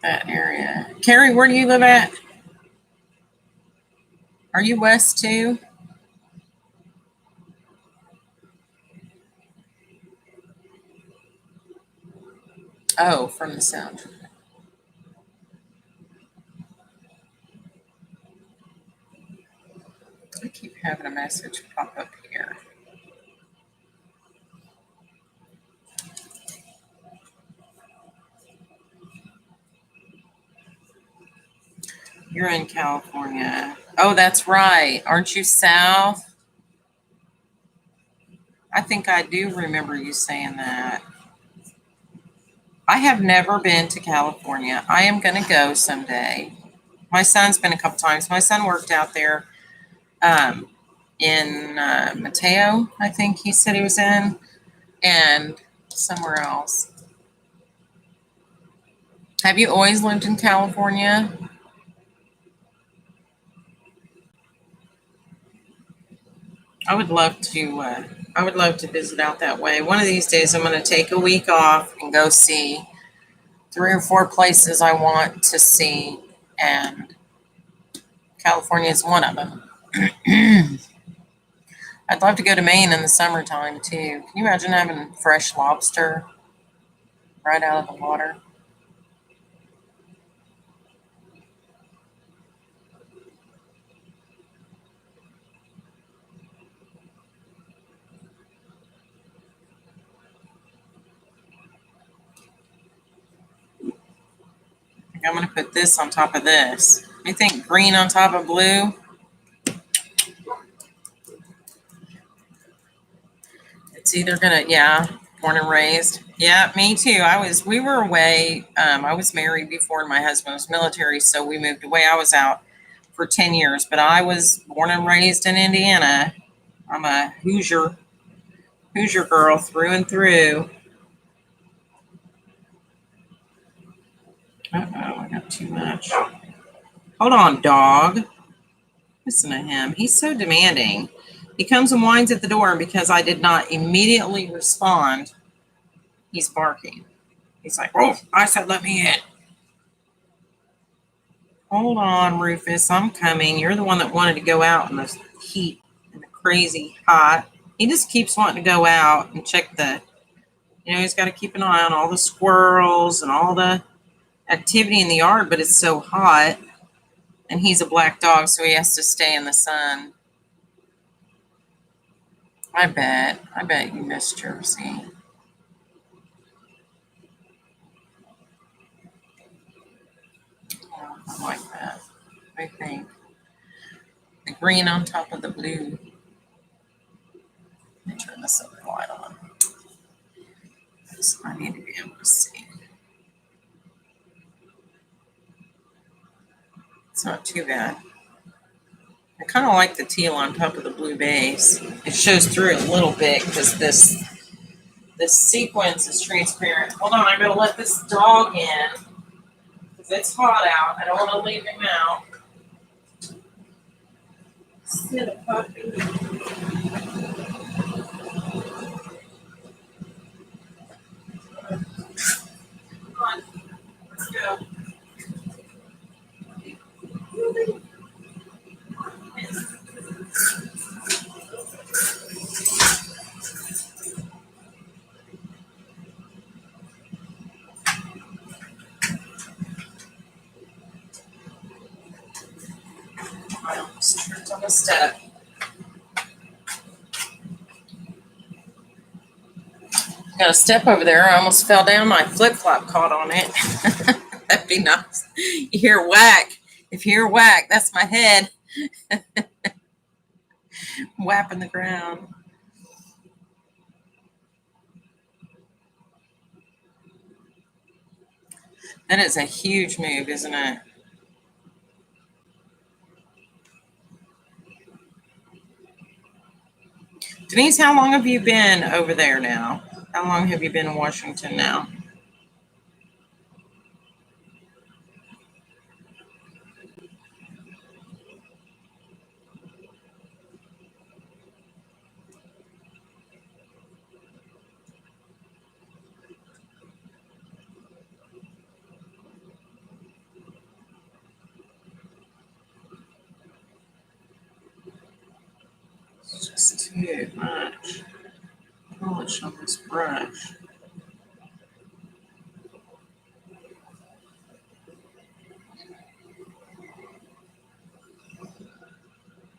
area. Carrie, where do you live at? Are you west too? Oh, from the sound. I keep having a message pop up here. You're in California. Oh, that's right. Aren't you south? I think I do remember you saying that. I have never been to California. I am going to go someday. My son's been a couple times. My son worked out there um, in Mateo, I think he said he was in, and somewhere else. Have you always lived in California? I would love to. I would love to visit out that way. One of these days, I'm going to take a week off and go see 3 or 4 places I want to see, and California is one of them. I'd love to go to Maine in the summertime too. Can you imagine having fresh lobster right out of the water? I'm going to put this on top of this. You think green on top of blue? It's either going to, yeah, born and raised. Yeah, me too. We were away. I was married before and my husband was military, so we moved away. I was out for 10 years, but I was born and raised in Indiana. I'm a Hoosier girl through and through. Uh-oh, I got too much. Hold on, dog. Listen to him. He's so demanding. He comes and whines at the door, and because I did not immediately respond, he's barking. He's like, oh, I said, let me in. Hold on, Rufus. I'm coming. You're the one that wanted to go out in the heat and the crazy hot. He just keeps wanting to go out and check he's got to keep an eye on all the squirrels and all the activity in the yard, but it's so hot. And he's a black dog, so he has to stay in the sun. I bet you miss Jersey. Yeah, I like that. I think the green on top of the blue. Let me turn this other light on. I need to be able to see. It's not too bad. I kind of like the teal on top of the blue base. It shows through a little bit because this sequence is transparent. Hold on, I'm going to let this dog in because it's hot out. I don't want to leave him out. Sit a puppy. Come on, let's go. I almost tripped on a step. Got a step over there. I almost fell down. My flip flop caught on it. That'd be nice. You hear whack. If you hear whack, that's my head whapping the ground. That is a huge move, isn't it? Denise, how long have you been over there now? How long have you been in Washington now? It's just too much polish on this brush.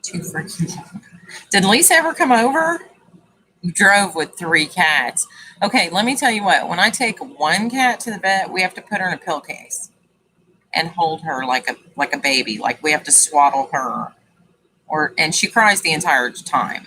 Too freaking long. Did Lisa ever come over? You drove with 3 cats. Okay, let me tell you what. When I take one cat to the vet, we have to put her in a pill case. and hold her like a baby. Like we have to swaddle her, and she cries the entire time.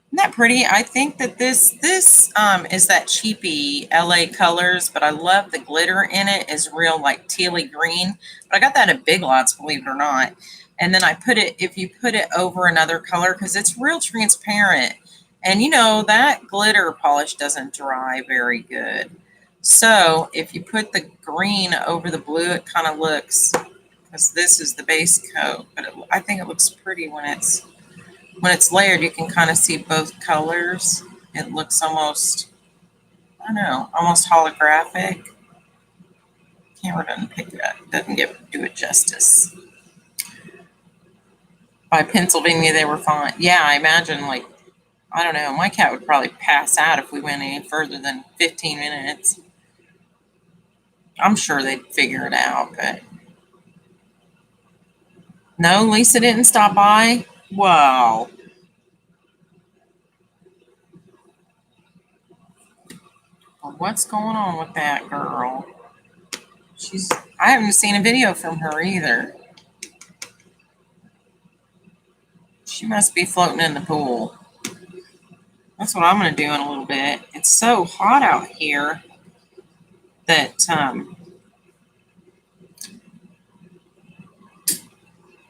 Isn't that pretty? I think that this is that cheapy LA Colors, but I love the glitter in it. Is real like tealy green. But I got that at Big Lots, believe it or not. And then I put it, if you put it over another color, because it's real transparent. And you know, that glitter polish doesn't dry very good. So if you put the green over the blue, it kind of looks, because this is the base coat, but I think it looks pretty when it's layered. You can kind of see both colors. It looks almost, I don't know, almost holographic. Camera doesn't pick it up, doesn't do it justice. By Pennsylvania, they were fine. Yeah, I imagine, like, I don't know, my cat would probably pass out if we went any further than 15 minutes. I'm sure they'd figure it out, but no, Lisa didn't stop by. Wow. Well, what's going on with that girl? I haven't seen a video from her either. She must be floating in the pool. That's what I'm going to do in a little bit. It's so hot out here that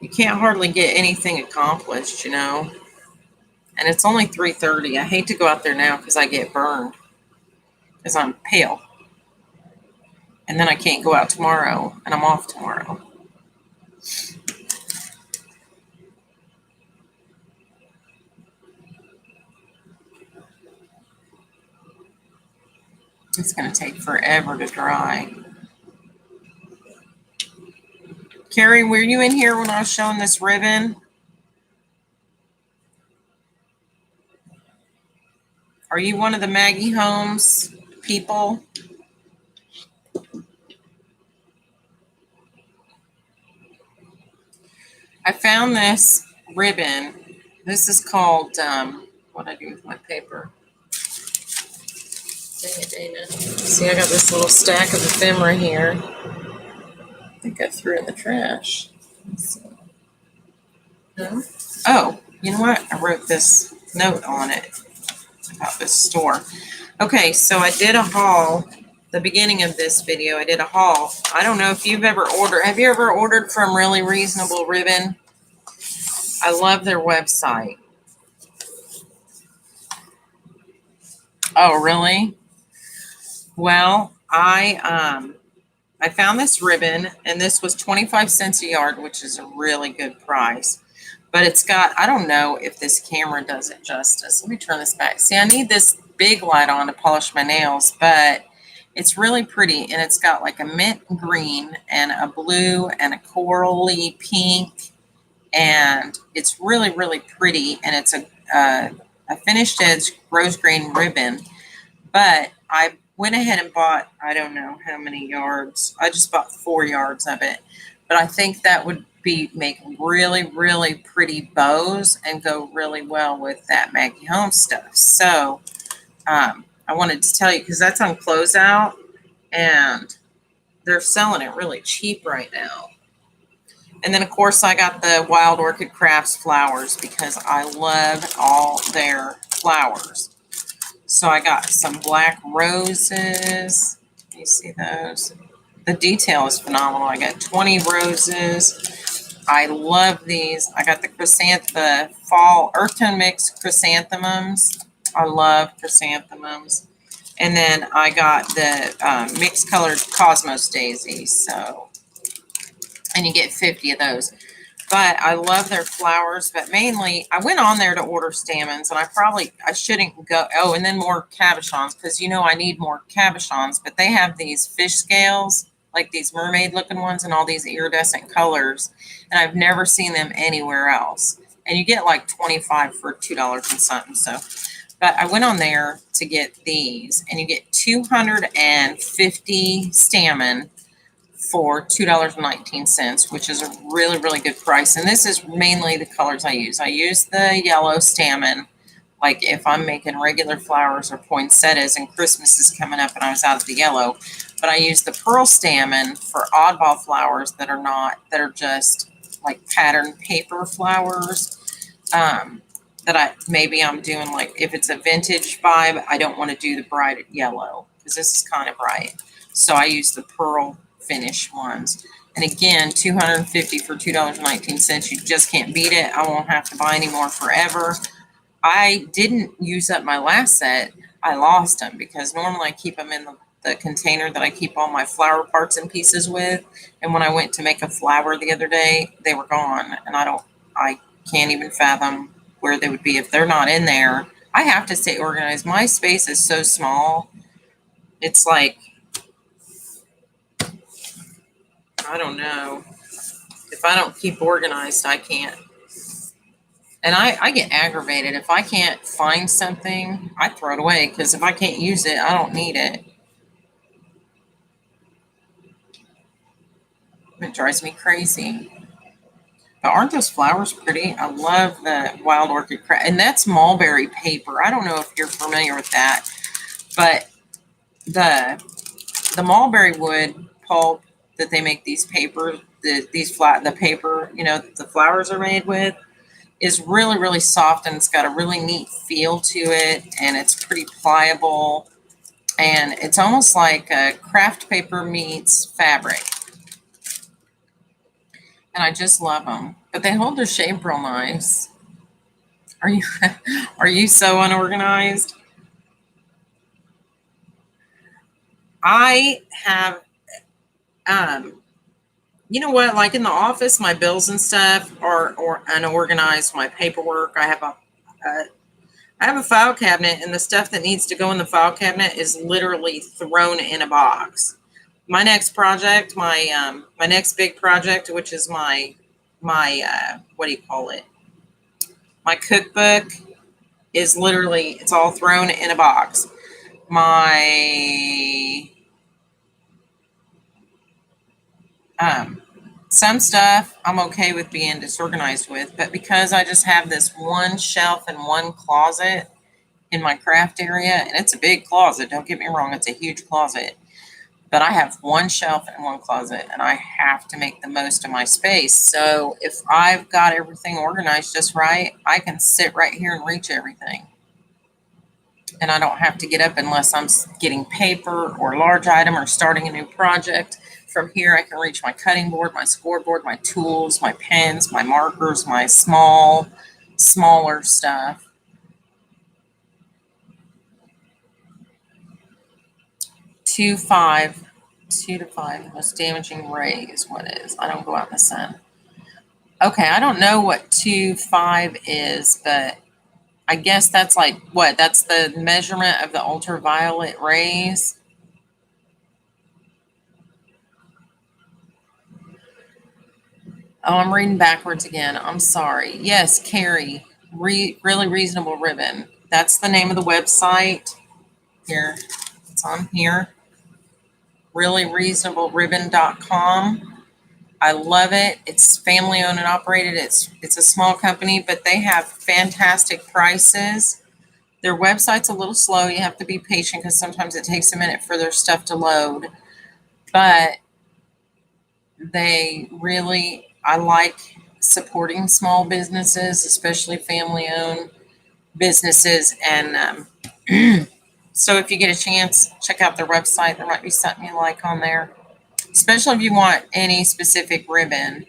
you can't hardly get anything accomplished, you know. And it's only 3:30. I hate to go out there now because I get burned because I'm pale. And then I can't go out tomorrow, and I'm off tomorrow. It's going to take forever to dry. Carrie, were you in here when I was showing this ribbon? Are you one of the Maggie Holmes people? I found this ribbon. This is called, what I do with my paper? Dang it, Dana. See, I got this little stack of ephemera here. I think I threw it in the trash. Let's see. No? Oh, you know what? I wrote this note on it about this store. Okay, so I did a haul. The beginning of this video, I did a haul. I don't know if you've ever ordered. Have you ever ordered from Really Reasonable Ribbon? I love their website. Oh, really? Well, I found this ribbon, and this was 25 cents a yard, which is a really good price. But it's got, I don't know if this camera does it justice. Let me turn this back. See, I need this big light on to polish my nails, but it's really pretty. And it's got like a mint green and a blue and a corally pink. And it's really, really pretty. And it's a finished edge rose green ribbon. But I went ahead and bought, I don't know how many yards. I just bought 4 yards of it. But I think that would make really, really pretty bows and go really well with that Maggie Holmes stuff. So I wanted to tell you, because that's on closeout and they're selling it really cheap right now. And then, of course, I got the Wild Orchid Crafts flowers because I love all their flowers. So I got some black roses. You see those? The detail is phenomenal. I got 20 roses. I love these. I got the fall earth tone mix chrysanthemums. I love chrysanthemums. And then I got the mixed colored cosmos daisies. So, and you get 50 of those. But I love their flowers. But mainly, I went on there to order stamens, and I shouldn't go. Oh, and then more cabochons, because you know I need more cabochons. But they have these fish scales, like these mermaid-looking ones, and all these iridescent colors, and I've never seen them anywhere else. And you get like 25 for $2 and something. So, but I went on there to get these, and you get 250 stamen for $2.19, which is a really, really good price. And this is mainly the colors I use. I use the yellow stamen, like if I'm making regular flowers or poinsettias and Christmas is coming up and I was out of the yellow. but I use the pearl stamen for oddball flowers that are just like pattern paper flowers. That I'm doing, like, if it's a vintage vibe, I don't want to do the bright yellow because this is kind of bright. So I use the pearl finish ones. And again, $250 for $2.19. You just can't beat it. I won't have to buy any more forever. I didn't use up my last set. I lost them because normally I keep them in the container that I keep all my flower parts and pieces with. And when I went to make a flower the other day, they were gone. And I can't even fathom where they would be if they're not in there. I have to stay organized. My space is so small. It's like, I don't know. If I don't keep organized, I can't. And I get aggravated. If I can't find something, I throw it away because if I can't use it, I don't need it. It drives me crazy. But aren't those flowers pretty? I love the wild orchid craft. And that's mulberry paper. I don't know if you're familiar with that, but the mulberry wood pulp that they make these papers, the paper, the flowers are made with, is really, really soft, and it's got a really neat feel to it, and it's pretty pliable, and it's almost like a craft paper meets fabric. And I just love them, but they hold their shape real nice. Are you are you so unorganized? I have you know what? Like in the office, my bills and stuff are unorganized. My paperwork, I have a file cabinet, and the stuff that needs to go in the file cabinet is literally thrown in a box. My next project, my next big project, which is my what do you call it? My cookbook is literally, it's all thrown in a box. My some stuff I'm okay with being disorganized with, but because I just have this one shelf and one closet in my craft area, and it's a big closet, don't get me wrong, it's a huge closet, but I have one shelf and one closet, and I have to make the most of my space. So if I've got everything organized just right, I can sit right here and reach everything. And I don't have to get up unless I'm getting paper or large item or starting a new project. From here, I can reach my cutting board, my scoreboard, my tools, my pens, my markers, my smaller stuff. Two to five, most damaging ray is what it is. I don't go out in the sun. Okay, I don't know what 2.5 is, but I guess that's like what? That's the measurement of the ultraviolet rays. Oh, I'm reading backwards again. I'm sorry. Yes, Carrie, really reasonable ribbon. That's the name of the website. Here, it's on here. ReallyreasonableRibbon.com. I love it. It's family owned and operated. It's a small company, but they have fantastic prices. Their website's a little slow. You have to be patient because sometimes it takes a minute for their stuff to load. But I like supporting small businesses, especially family owned businesses. And so if you get a chance, check out their website. There might be something you like on there, especially if you want any specific ribbon.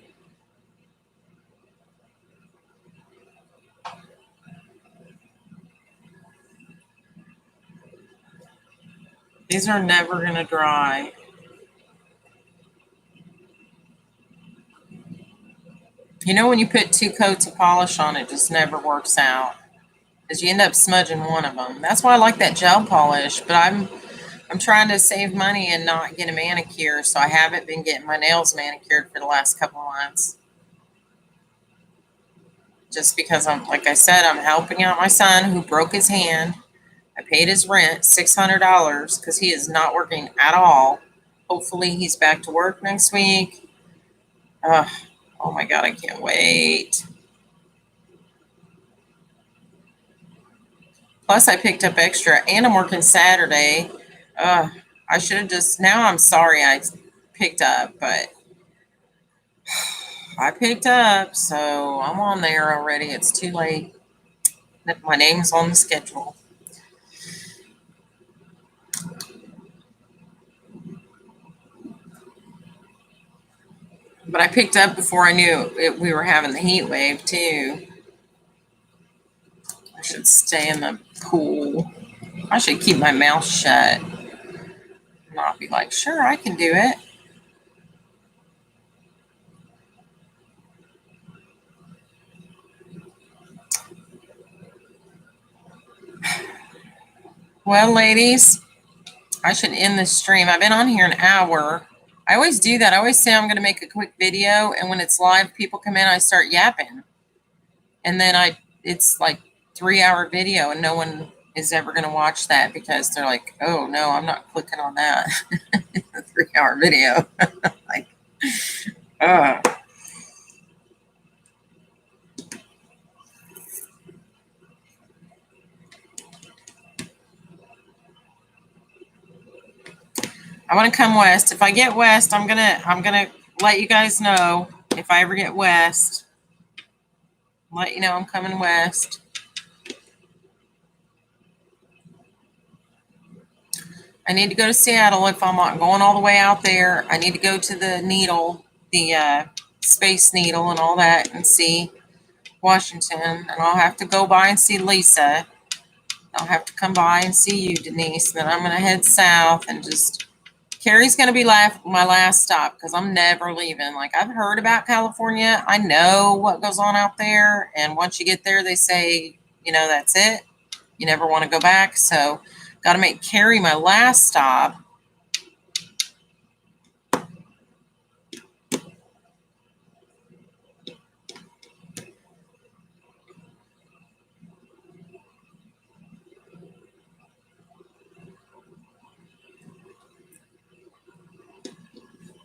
These are never going to dry. When you put 2 coats of polish on, it just never works out because you end up smudging one of them. That's why I like that gel polish, but I'm trying to save money and not get a manicure, so I haven't been getting my nails manicured for the last couple of months. Just because like I said, I'm helping out my son who broke his hand. I paid his rent, $600, because he is not working at all. Hopefully he's back to work next week. Oh my God, I can't wait. Plus I picked up extra, and I'm working Saturday. I I should have just, now I'm sorry I picked up, but I picked up, so I'm on there already. It's too late. My name's on the schedule. But I picked up before I knew we were having the heat wave too. I should stay in the pool. I should keep my mouth shut. Not be like, sure, I can do it. Well, ladies, I should end this stream. I've been on here an hour. I always do that. I always say I'm going to make a quick video, and when it's live, people come in, I start yapping. And then it's like 3-hour video, and no one is ever going to watch that because they're like, oh, no, I'm not clicking on that. A 3-hour video. Like, I want to come west. If I get west, I'm gonna let you guys know if I ever get west. Let you know I'm coming west. I need to go to Seattle if I'm not going all the way out there. I need to go to the Needle, the Space Needle and all that, and see Washington. And I'll have to go by and see Lisa. I'll have to come by and see you, Denise. Then I'm gonna head south and just. Carrie's going to be my last stop because I'm never leaving. Like, I've heard about California. I know what goes on out there. And once you get there, they say, that's it. You never want to go back. So, got to make Carrie my last stop.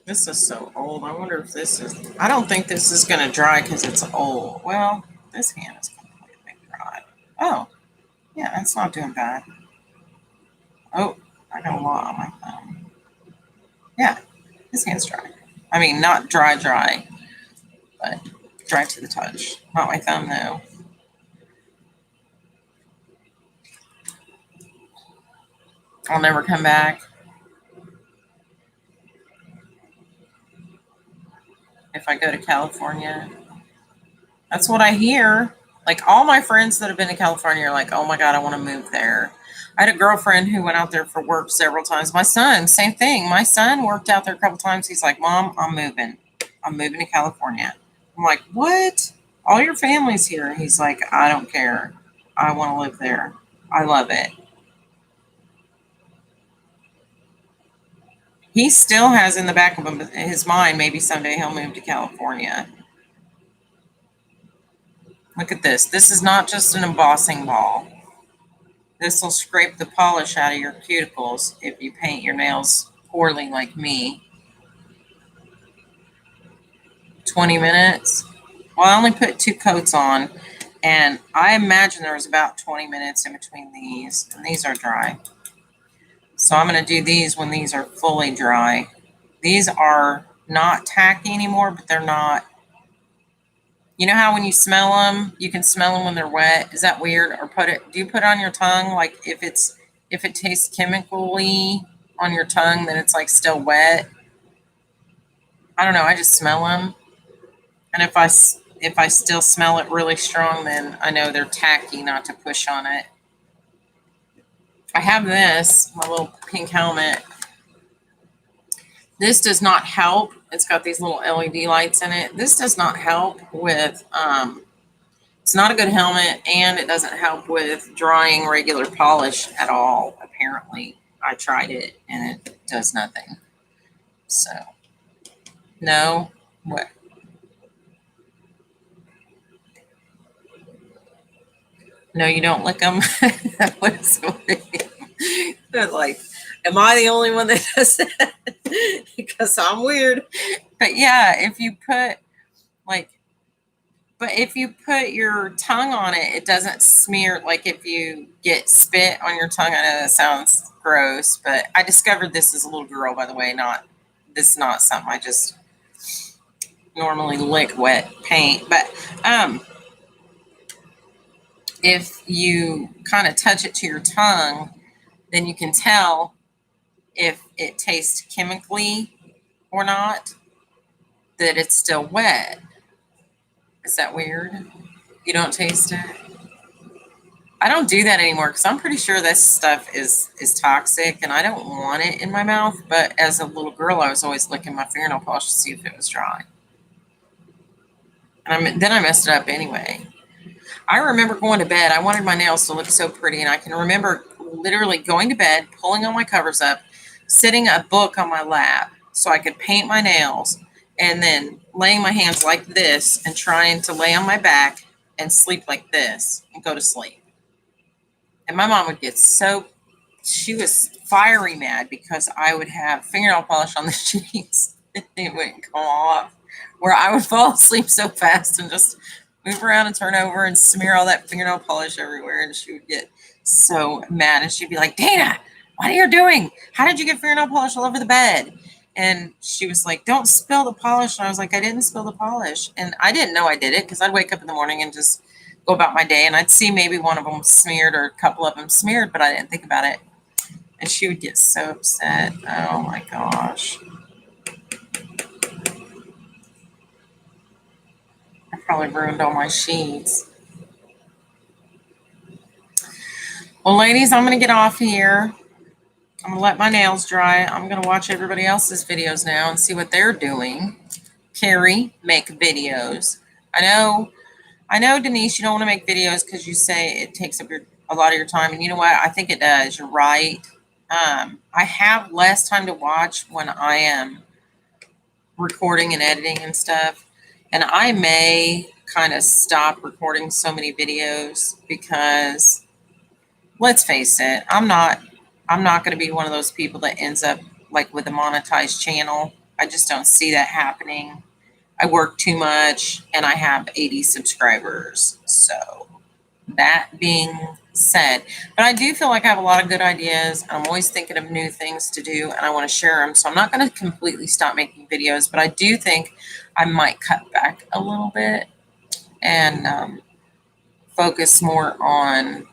This is so old. I wonder if this is. I don't think this is going to dry because it's old. Well, this hand is completely dry. Oh, yeah, that's not doing bad. Oh, I got a lot on my thumb. Yeah, this hand's dry. I mean, not dry, but dry to the touch. Not my thumb, though. I'll never come back. If I go to California. That's what I hear. Like, all my friends that have been to California are like, oh my God, I want to move there. I had a girlfriend who went out there for work several times. My son, same thing. My son worked out there a couple times. He's like, Mom, I'm moving. I'm moving to California. I'm like, what? All your family's here. He's like, I don't care. I want to live there. I love it. He still has in the back of his mind, maybe someday he'll move to California. Look at this. This is not just an embossing ball. This will scrape the polish out of your cuticles if you paint your nails poorly like me. 20 minutes. Well, I only put 2 coats on, and I imagine there was about 20 minutes in between these, and these are dry. So I'm going to do these when these are fully dry. These are not tacky anymore, but they're not. You know how when you smell them, you can smell them when they're wet? Is that weird? Or do you put it on your tongue? Like, if it tastes chemically on your tongue, then it's like still wet. I don't know. I just smell them. And if I still smell it really strong, then I know they're tacky not to push on it. I have this, my little pink helmet. This does not help. It's got these little LED lights in it. This does not help with, it's not a good helmet, and it doesn't help with drying regular polish at all, apparently. I tried it, and it does nothing. So, no. What? No, you don't lick them? What is it? Like, am I the only one that does that? Because I'm weird. But yeah, if you put, like, But if you put your tongue on it, it doesn't smear. Like if you get spit on your tongue, I know that sounds gross, but I discovered this as a little girl, by the way. This is not something I just normally lick wet paint. But if you kind of touch it to your tongue, then you can tell if it tastes chemically or not, that it's still wet. Is that weird? You don't taste it? I don't do that anymore because I'm pretty sure this stuff is toxic and I don't want it in my mouth. But as a little girl, I was always licking my fingernail polish to see if it was dry. And then I messed it up anyway. I remember going to bed. I wanted my nails to look so pretty, and I can remember literally going to bed, pulling all my covers up, sitting a book on my lap so I could paint my nails, and then laying my hands like this and trying to lay on my back and sleep like this and go to sleep. And my mom would get she was fiery mad because I would have fingernail polish on the sheets and it wouldn't come off. Where I would fall asleep so fast and just move around and turn over and smear all that fingernail polish everywhere. And she would get so mad and she'd be like, Dana, what are you doing? How did you get fingernail polish all over the bed? And she was like, don't spill the polish. And I was like, I didn't spill the polish. And I didn't know I did it because I'd wake up in the morning and just go about my day and I'd see maybe one of them smeared or a couple of them smeared, but I didn't think about it. And she would get so upset. Oh my gosh. I probably ruined all my sheets. Well, ladies, I'm going to get off here. I'm going to let my nails dry. I'm going to watch everybody else's videos now and see what they're doing. Carrie, make videos. I know, Denise, you don't want to make videos because you say it takes up a lot of your time. And you know what? I think it does. You're right. I have less time to watch when I am recording and editing and stuff. And I may kind of stop recording so many videos because let's face it, I'm not going to be one of those people that ends up like with a monetized channel. I just don't see that happening. I work too much and I have 80 subscribers. So that being said, but I do feel like I have a lot of good ideas. I'm always thinking of new things to do and I want to share them. So I'm not going to completely stop making videos, but I do think I might cut back a little bit and focus more on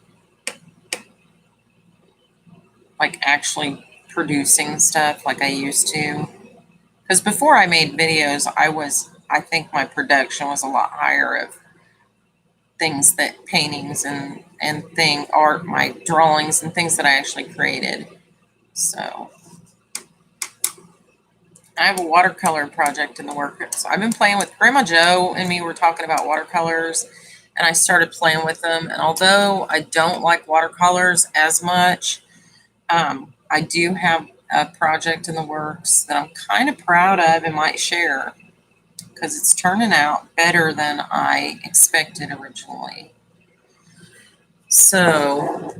like actually producing stuff like I used to. Because before I made videos, I think my production was a lot higher of things that paintings and art, my drawings and things that I actually created. So I have a watercolor project in the works. I've been playing with Grandma Joe and me were talking about watercolors and I started playing with them. And although I don't like watercolors as much, I do have a project in the works that I'm kind of proud of and might share because it's turning out better than I expected originally. So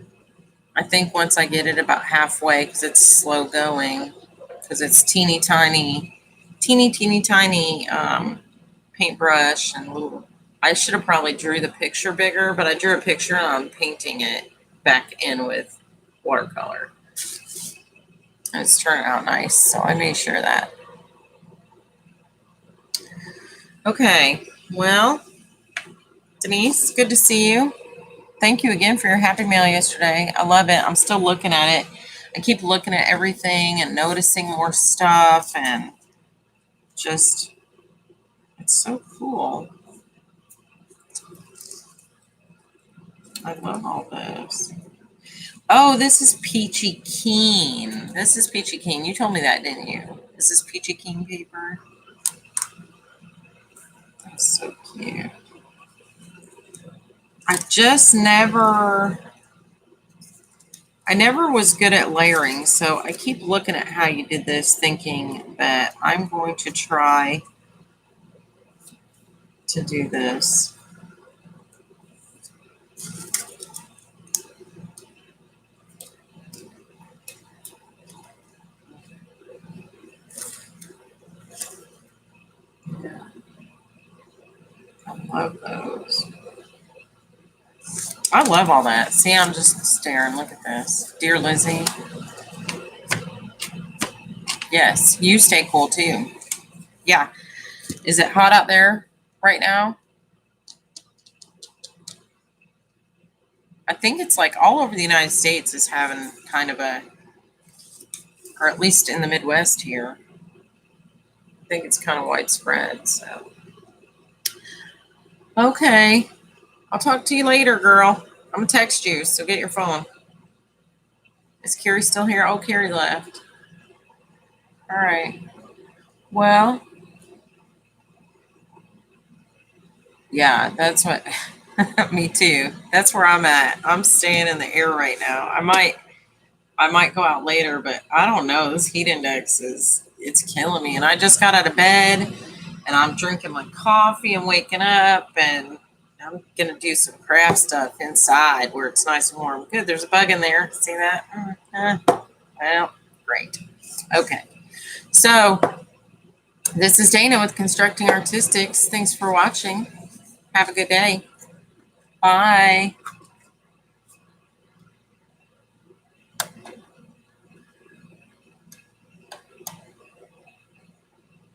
I think once I get it about halfway, because it's slow going, because it's teeny tiny paintbrush and little. I should have probably drew the picture bigger, but I drew a picture and I'm painting it back in with watercolor. And it's turning out nice, so I made sure of that. Okay, well, Denise, good to see you. Thank you again for your happy mail yesterday. I love it. I'm still looking at it. I keep looking at everything and noticing more stuff and just, it's so cool. I love all this. Oh, this is Peachy Keen. This is Peachy Keen. You told me that, didn't you? This is Peachy Keen paper. That's so cute. I never was good at layering, so I keep looking at how you did this, thinking that I'm going to try to do this. Yeah. I love those. I love all that. See, I'm just staring. Look at this. Dear Lizzie. Yes, you stay cool too. Yeah. Is it hot out there right now? I think it's like all over the United States is having kind of a, or at least in the Midwest here. I think it's kind of widespread. So, okay. I'll talk to you later, girl. I'm going to text you, so get your phone. Is Carrie still here? Oh, Carrie left. All right. Well, yeah, that's what, me too. That's where I'm at. I'm staying in the air right now. I might go out later, but I don't know. This heat index it's killing me. And I just got out of bed and I'm drinking my coffee and waking up and I'm gonna do some craft stuff inside where it's nice and warm. Good, there's a bug in there. See that? Well, great. Okay. So this is Dana with Constructing Artistics. Thanks for watching. Have a good day. Bye.